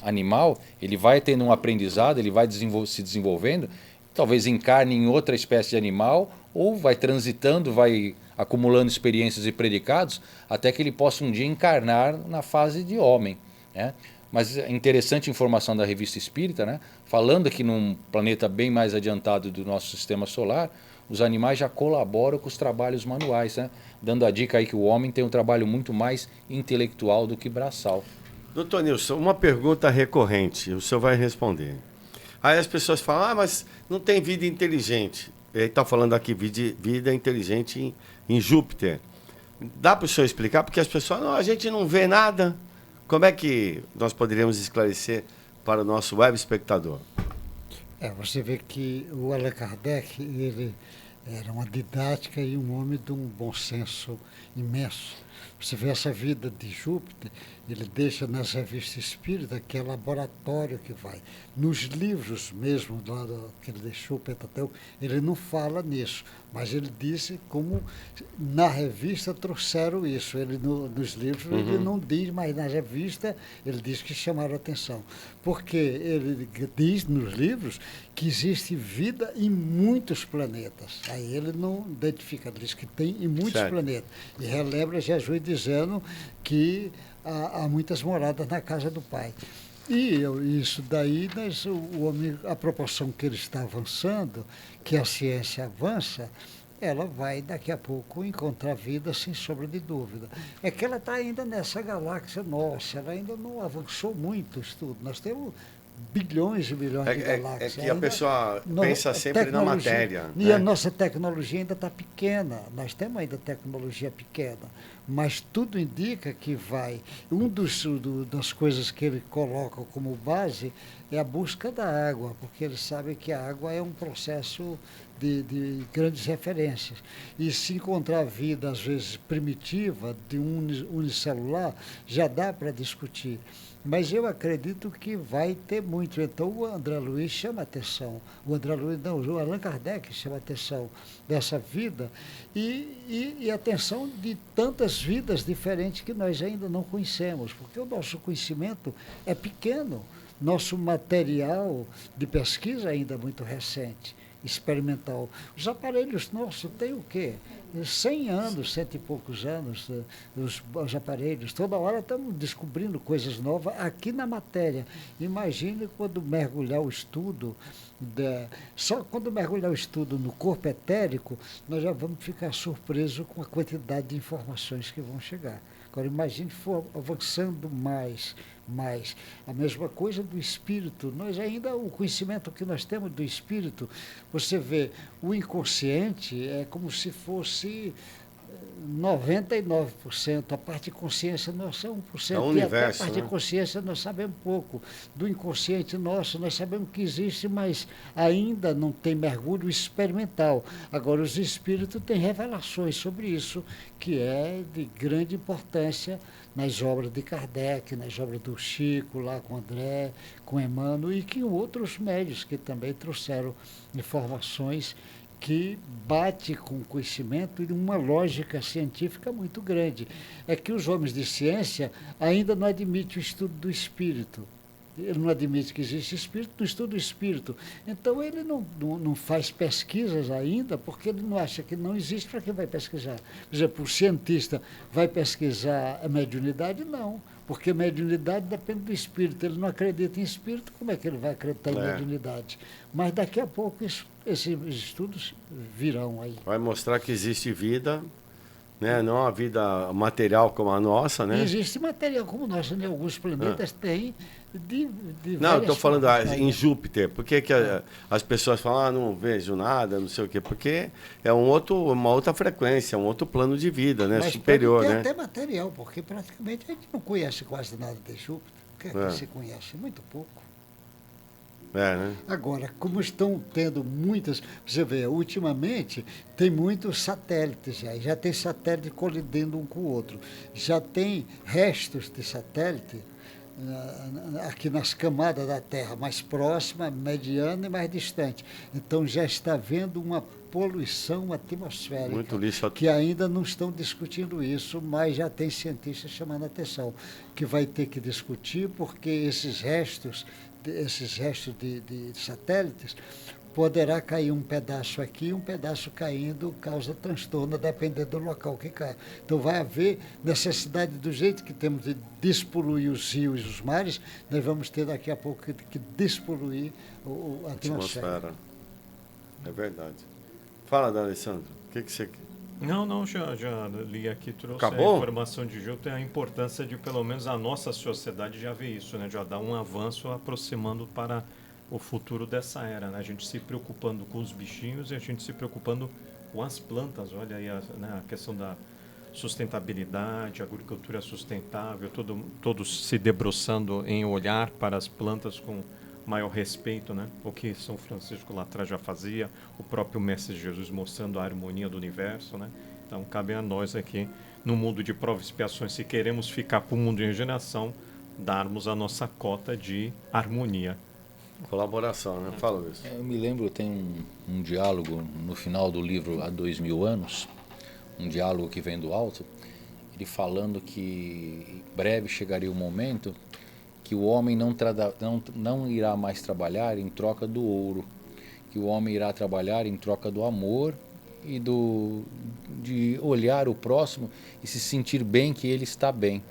animal, ele vai tendo um aprendizado, ele vai se desenvolvendo, talvez encarne em outra espécie de animal, ou vai transitando, vai acumulando experiências e predicados, até que ele possa um dia encarnar na fase de homem. Né? Mas é interessante a informação da Revista Espírita, né? Falando que num planeta bem mais adiantado do nosso sistema solar, os animais já colaboram com os trabalhos manuais, né? Dando a dica aí que o homem tem um trabalho muito mais intelectual do que braçal. Doutor Nilson, uma pergunta recorrente, o senhor vai responder. Aí as pessoas falam, mas não tem vida inteligente. Ele está falando aqui, vida inteligente em Júpiter. Dá para o senhor explicar? Porque as pessoas, não, a gente não vê nada. Como é que nós poderíamos esclarecer para o nosso web espectador? Você vê que o Allan Kardec, ele era uma didática e um homem de um bom senso imenso. Você vê essa vida de Júpiter, ele deixa nas revistas espíritas que é laboratório que vai. Nos livros mesmo lá que ele deixou, o Pentateuco, ele não fala nisso, mas ele disse como na revista trouxeram isso. Ele nos livros ele não diz, mas na revista ele diz que chamaram a atenção. Porque ele diz nos livros que existe vida em muitos planetas. Aí ele não identifica, ele diz que tem em muitos planetas. E relembra Jesus dizendo que há muitas moradas na casa do Pai. E isso daí, o homem, a proporção que ele está avançando, que a ciência avança, ela vai daqui a pouco encontrar vida sem sombra de dúvida. É que ela está ainda nessa galáxia nossa, ela ainda não avançou muito o estudo. Nós temos bilhões e bilhões de galáxias. É que a pessoa pensa sempre na matéria. E a nossa tecnologia ainda está pequena, nós temos ainda tecnologia pequena, mas tudo indica que vai. Das coisas que ele coloca como base é a busca da água, porque ele sabe que a água é um processo de grandes referências. E se encontrar vida, às vezes, primitiva, de unicelular, já dá para discutir. Mas eu acredito que vai ter muito. Então o André Luiz chama atenção. O Allan Kardec chama atenção dessa vida e atenção de tantas vidas diferentes que nós ainda não conhecemos, porque o nosso conhecimento é pequeno. Nosso material de pesquisa ainda é muito recente, experimental. Os aparelhos nossos têm o quê? 100 anos, 100 e poucos anos, os aparelhos. Toda hora estamos descobrindo coisas novas aqui na matéria. Imagine quando mergulhar o estudo, só quando mergulhar o estudo no corpo etérico, nós já vamos ficar surpresos com a quantidade de informações que vão chegar. Agora, imagine for avançando mais. A mesma coisa do espírito. Nós ainda, o conhecimento que nós temos do espírito, você vê, o inconsciente é como se fosse 99%, a parte de consciência nossa é 1%. É o universo, e até a parte né? de consciência nós sabemos pouco. Do inconsciente nosso, nós sabemos que existe, mas ainda não tem mergulho experimental. Agora, os espíritos têm revelações sobre isso, que é de grande importância nas obras de Kardec, nas obras do Chico, lá com André, com Emmanuel, e que outros médios que também trouxeram informações que bate com o conhecimento e uma lógica científica muito grande. É que os homens de ciência ainda não admitem o estudo do espírito. Ele não admite que existe espírito, não estuda o espírito. Então ele não faz pesquisas ainda, porque ele não acha que não existe, para que vai pesquisar? Por exemplo, o cientista vai pesquisar a mediunidade? Não, porque a mediunidade depende do espírito. Ele não acredita em espírito, como é que ele vai acreditar em mediunidade? Mas daqui a pouco esses estudos virão aí. Vai mostrar que existe vida, né? Não a vida material como a nossa, né? E existe material como o nosso, né? Alguns planetas têm de não, eu estou falando em aí. Júpiter. Por que as pessoas falam, não vejo nada, não sei o quê? Porque é uma outra frequência, um outro plano de vida, né? Mas superior, pode ter né? até material, porque praticamente a gente não conhece quase nada de Júpiter. O que é que se conhece? Muito pouco. Né? Agora, como estão tendo muitas... Você vê, ultimamente tem muitos satélites já tem satélite colidendo um com o outro. Já tem restos de satélite aqui nas camadas da Terra, mais próxima, mediana e mais distante. Então já está havendo uma poluição atmosférica. Muito lixo. Que ainda não estão discutindo isso, mas já tem cientistas chamando a atenção, que vai ter que discutir, porque esses restos de satélites, poderá cair um pedaço aqui, um pedaço caindo, causa transtorno, dependendo do local que cai. Então vai haver necessidade, do jeito que temos de despoluir os rios e os mares, nós vamos ter daqui a pouco que despoluir a atmosfera. É verdade. Fala, D'Alessandro, o que você... Não, já li aqui, trouxe Acabou? A informação de Júpiter, a importância de, pelo menos, a nossa sociedade já ver isso, né? Já dar um avanço aproximando para o futuro dessa era, né? A gente se preocupando com os bichinhos e a gente se preocupando com as plantas. Olha aí a questão da sustentabilidade, agricultura sustentável, todos se debruçando em olhar para as plantas com maior respeito, né? O que São Francisco lá atrás já fazia, o próprio Mestre Jesus mostrando a harmonia do universo, né? Então cabe a nós aqui, no mundo de provas e expiações, se queremos ficar para o mundo em regeneração, darmos a nossa cota de harmonia. Colaboração, né? Fala isso. Eu me lembro, tem um diálogo no final do livro Há 2000 anos, um diálogo que vem do alto, ele falando que em breve chegaria o momento que o homem não irá mais trabalhar em troca do ouro, que o homem irá trabalhar em troca do amor e de olhar o próximo e se sentir bem que ele está bem.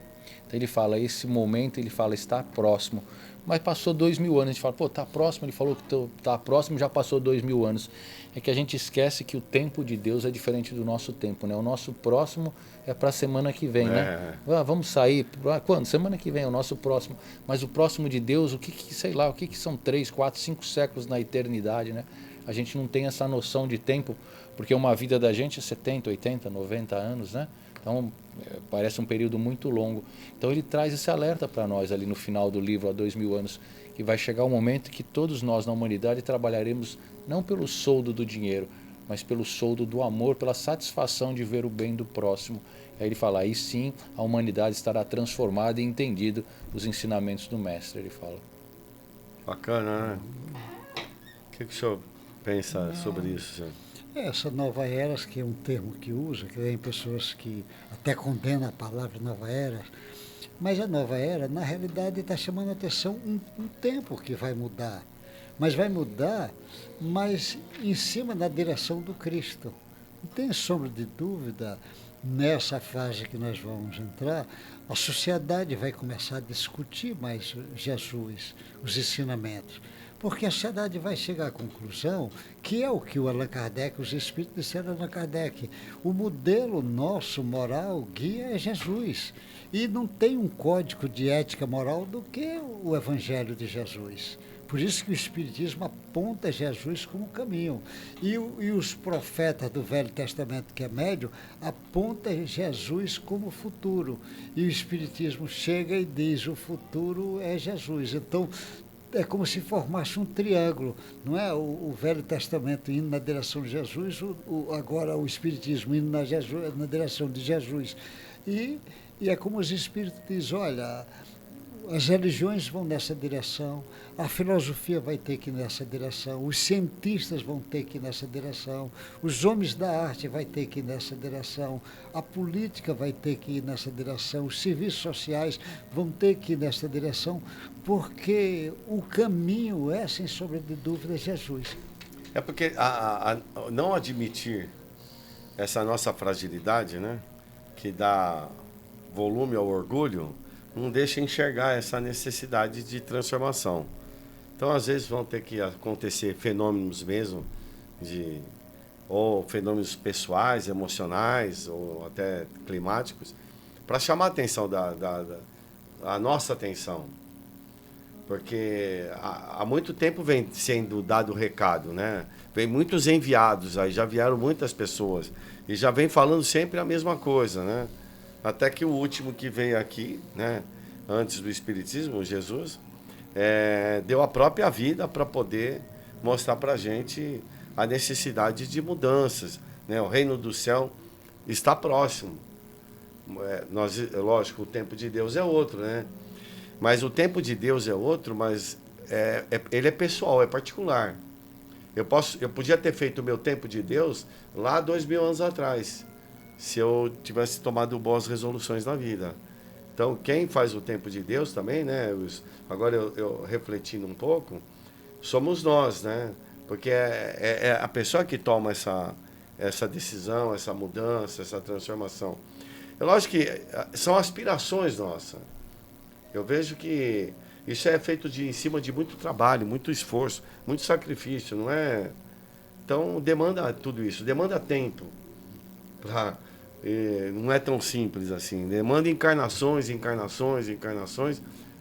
Então ele fala, esse momento, ele fala, está próximo. Mas passou 2000 anos, a gente fala, pô, está próximo, ele falou que está próximo, já passou 2000 anos. É que a gente esquece que o tempo de Deus é diferente do nosso tempo, né? O nosso próximo é para a semana que vem, né? Vamos sair, quando? Semana que vem é o nosso próximo. Mas o próximo de Deus, o que são 3, 4, 5 séculos na eternidade, né? A gente não tem essa noção de tempo, porque uma vida da gente é 70, 80, 90 anos, né? Então, parece um período muito longo. Então, ele traz esse alerta para nós ali no final do livro, há 2000 anos, que vai chegar um momento que todos nós na humanidade trabalharemos não pelo soldo do dinheiro, mas pelo soldo do amor, pela satisfação de ver o bem do próximo. Aí ele fala, aí sim a humanidade estará transformada e entendido os ensinamentos do Mestre, ele fala. Bacana, né? O que o senhor pensa sobre isso, senhor? Essa nova era, que é um termo que usa, que tem pessoas que até condenam a palavra nova era, mas a nova era, na realidade, está chamando a atenção um tempo que vai mudar. Mas vai mudar, mas em cima da direção do Cristo. Não tem sombra de dúvida, nessa fase que nós vamos entrar, a sociedade vai começar a discutir mais Jesus, os ensinamentos. Porque a sociedade vai chegar à conclusão que é o que o Allan Kardec, os espíritos disseram a Allan Kardec. O modelo nosso moral guia é Jesus. E não tem um código de ética moral do que o Evangelho de Jesus. Por isso que o Espiritismo aponta Jesus como caminho. E os profetas do Velho Testamento, que é médio, apontam Jesus como futuro. E o Espiritismo chega e diz, o futuro é Jesus. Então, é como se formasse um triângulo, não é? O Velho Testamento indo na direção de Jesus, agora o Espiritismo indo na direção de Jesus. E é como os Espíritos dizem, olha, as religiões vão nessa direção, a filosofia vai ter que ir nessa direção, os cientistas vão ter que ir nessa direção, os homens da arte vai ter que ir nessa direção, a política vai ter que ir nessa direção, os serviços sociais vão ter que ir nessa direção, porque o caminho é, sem sombra de dúvida, Jesus. É porque não admitir essa nossa fragilidade, né, que dá volume ao orgulho, não deixa enxergar essa necessidade de transformação. Então, às vezes, vão ter que acontecer fenômenos mesmo, ou fenômenos pessoais, emocionais, ou até climáticos, para chamar a atenção a nossa atenção. Porque há muito tempo vem sendo dado o recado, né? Vem muitos enviados, aí já vieram muitas pessoas, e já vem falando sempre a mesma coisa, né? Até que o último que veio aqui, né, antes do Espiritismo, Jesus, deu a própria vida para poder mostrar para a gente a necessidade de mudanças, né? O reino do céu está próximo. Lógico, o tempo de Deus é outro, né? Mas o tempo de Deus é outro, mas ele é pessoal, é particular. Eu podia ter feito o meu tempo de Deus lá 2000 anos atrás, se eu tivesse tomado boas resoluções na vida. Então, quem faz o tempo de Deus também, né? Agora eu refletindo um pouco, somos nós, né? Porque é a pessoa que toma essa decisão, essa mudança, essa transformação. É lógico que são aspirações nossas. Eu vejo que isso é feito em cima de muito trabalho, muito esforço, muito sacrifício, não é? Então, demanda tudo isso, demanda tempo. Não é tão simples assim. Demanda encarnações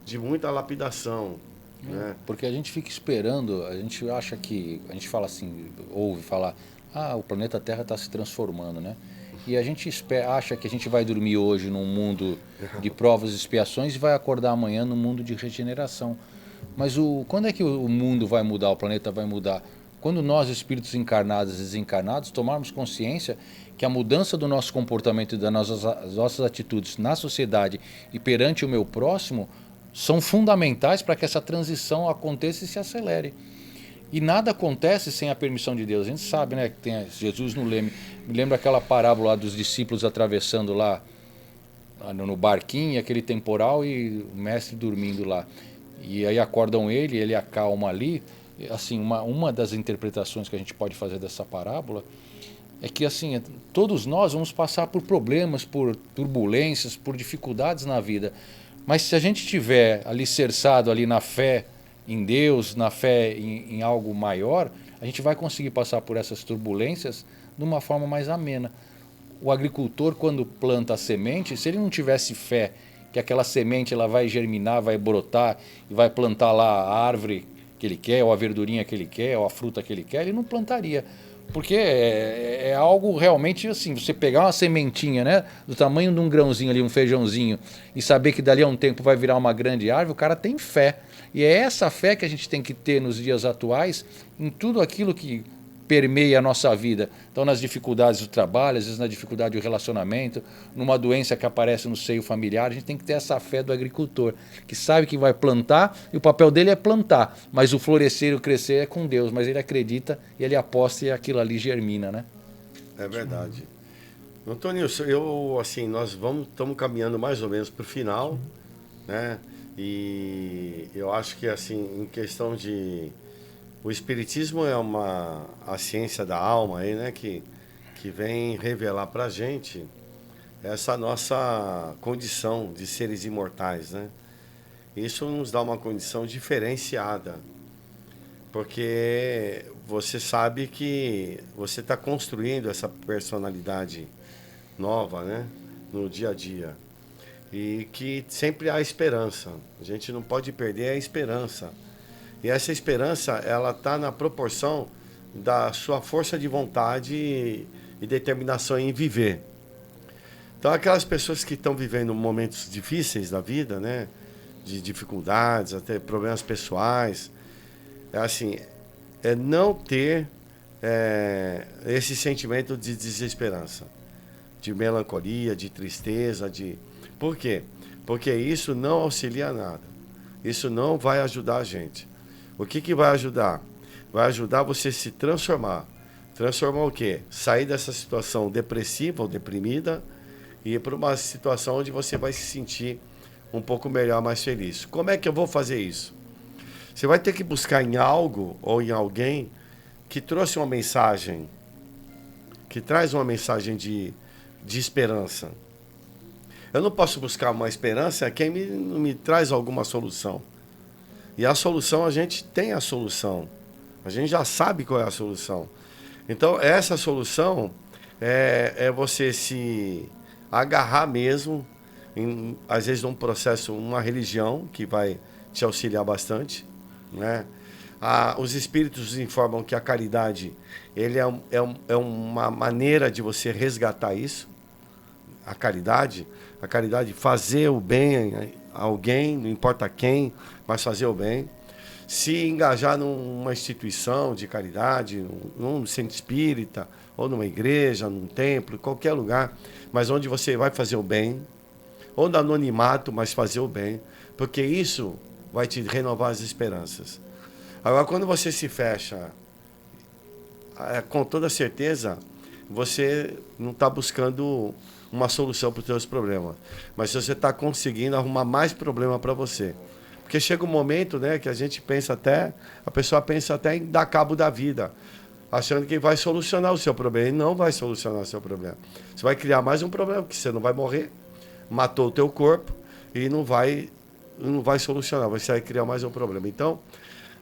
de muita lapidação. Né? Porque a gente fica esperando, a gente acha que, a gente fala assim, ouve falar, o planeta Terra está se transformando, né? E a gente acha que a gente vai dormir hoje num mundo de provas e expiações e vai acordar amanhã num mundo de regeneração. Mas quando é que o mundo vai mudar, o planeta vai mudar? Quando nós, espíritos encarnados e desencarnados, tomarmos consciência que a mudança do nosso comportamento e das nossas atitudes na sociedade e perante o meu próximo são fundamentais para que essa transição aconteça e se acelere. E nada acontece sem a permissão de Deus. A gente sabe, né, que tem Jesus no leme. Me lembra aquela parábola lá dos discípulos atravessando lá no barquinho, aquele temporal e o mestre dormindo lá. E aí acordam ele acalma ali. Assim, uma das interpretações que a gente pode fazer dessa parábola é que assim, todos nós vamos passar por problemas, por turbulências, por dificuldades na vida. Mas se a gente estiver alicerçado ali na fé em Deus, na fé em algo maior, a gente vai conseguir passar por essas turbulências de uma forma mais amena. O agricultor, quando planta a semente, se ele não tivesse fé que aquela semente ela vai germinar, vai brotar e vai plantar lá a árvore que ele quer, ou a verdurinha que ele quer, ou a fruta que ele quer, ele não plantaria. Porque é algo realmente assim, você pegar uma sementinha, né, do tamanho de um grãozinho ali, um feijãozinho, e saber que dali a um tempo vai virar uma grande árvore, o cara tem fé. E é essa fé que a gente tem que ter nos dias atuais, em tudo aquilo que permeia a nossa vida. Então, nas dificuldades do trabalho, às vezes na dificuldade do relacionamento, numa doença que aparece no seio familiar, a gente tem que ter essa fé do agricultor, que sabe que vai plantar, e o papel dele é plantar, mas o florescer e o crescer é com Deus, mas ele acredita e ele aposta e aquilo ali germina, né? É verdade. Antônio, nós estamos caminhando mais ou menos para o final, né? E eu acho que, assim, em questão de... O Espiritismo é a ciência da alma aí, né? Que vem revelar para a gente essa nossa condição de seres imortais, né? Isso nos dá uma condição diferenciada, porque você sabe que você está construindo essa personalidade nova, né? No dia a dia. E que sempre há esperança. A gente não pode perder a esperança. E essa esperança, ela está na proporção da sua força de vontade e determinação em viver. Então, aquelas pessoas que estão vivendo momentos difíceis da vida, né? De dificuldades, até problemas pessoais, é não ter esse sentimento de desesperança, de melancolia, de tristeza, Por quê? Porque isso não auxilia a nada. Isso não vai ajudar a gente. O que vai ajudar? Vai ajudar você a se transformar. Transformar o quê? Sair dessa situação depressiva ou deprimida e ir para uma situação onde você vai se sentir um pouco melhor, mais feliz. Como é que eu vou fazer isso? Você vai ter que buscar em algo ou em alguém que trouxe uma mensagem, que traz uma mensagem de esperança. Eu não posso buscar uma esperança a quem me traz alguma solução. E a solução, a gente tem a solução. A gente já sabe qual é a solução. Então, essa solução é você se agarrar mesmo, às vezes num processo, uma religião que vai te auxiliar bastante, né? Os espíritos informam que a caridade ele é uma maneira de você resgatar isso. A caridade, fazer o bem a alguém, não importa quem, mas fazer o bem. Se engajar numa instituição de caridade, num centro espírita, ou numa igreja, num templo, em qualquer lugar, mas onde você vai fazer o bem, ou no anonimato, mas fazer o bem, porque isso vai te renovar as esperanças. Agora, quando você se fecha, com toda certeza, você não está buscando uma solução para os seus problemas, mas você está conseguindo arrumar mais problema para você. Porque chega um momento, né, que a pessoa pensa até em dar cabo da vida, achando que vai solucionar o seu problema, e não vai solucionar o seu problema. Você vai criar mais um problema, porque você não vai morrer, matou o teu corpo, e não vai solucionar, você vai criar mais um problema. Então,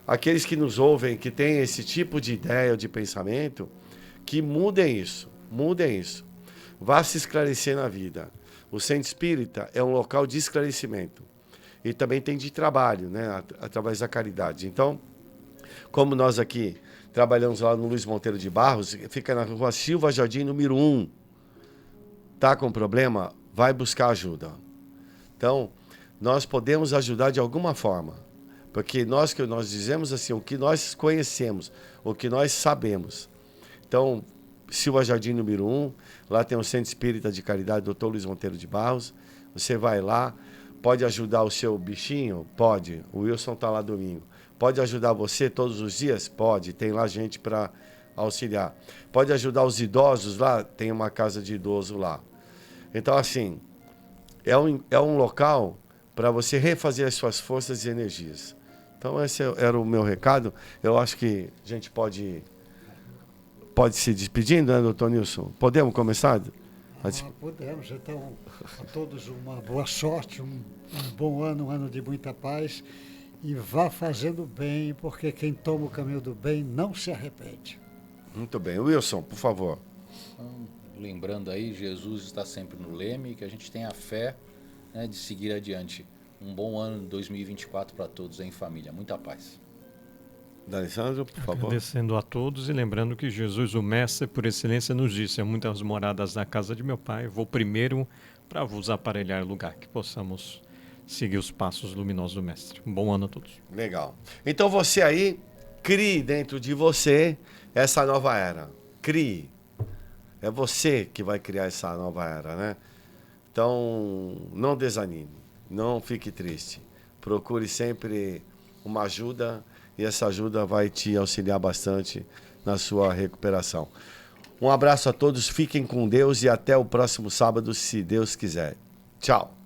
aqueles que nos ouvem, que têm esse tipo de ideia ou de pensamento, que mudem isso. Vá se esclarecer na vida. O centro espírita é um local de esclarecimento. E também tem de trabalho, né, através da caridade. Então, como nós aqui trabalhamos lá no Luiz Monteiro de Barros, fica na rua Silva Jardim, número 1. Tá com problema? Vai buscar ajuda. Então, nós podemos ajudar de alguma forma. Porque nós dizemos assim, o que nós conhecemos, o que nós sabemos. Então, Silva Jardim, número 1, lá tem um Centro Espírita de Caridade, Dr. Luiz Monteiro de Barros. Você vai lá, pode ajudar o seu bichinho? Pode. O Wilson está lá domingo. Pode ajudar você todos os dias? Pode. Tem lá gente para auxiliar. Pode ajudar os idosos lá? Tem uma casa de idoso lá. Então, assim, é um local para você refazer as suas forças e energias. Então, esse era o meu recado. Eu acho que a gente pode se despedindo, né, doutor Nilson? Podemos começar? Podemos. Então, a todos uma boa sorte, um bom ano, um ano de muita paz. E vá fazendo bem, porque quem toma o caminho do bem não se arrepende. Muito bem. Wilson, por favor. Então, lembrando aí, Jesus está sempre no leme, que a gente tenha fé, né, de seguir adiante. Um bom ano de 2024 para todos em família. Muita paz. D'Alessandro, por favor. Agradecendo a todos e lembrando que Jesus, o Mestre por excelência, nos disse: há muitas moradas na casa de meu Pai, vou primeiro para vos aparelhar lugar, que possamos seguir os passos luminosos do Mestre. Um bom ano a todos. Legal. Então você aí, crie dentro de você essa nova era. Crie. É você que vai criar essa nova era, né? Então, não desanime. Não fique triste. Procure sempre uma ajuda e essa ajuda vai te auxiliar bastante na sua recuperação. Um abraço a todos, fiquem com Deus e até o próximo sábado, se Deus quiser. Tchau.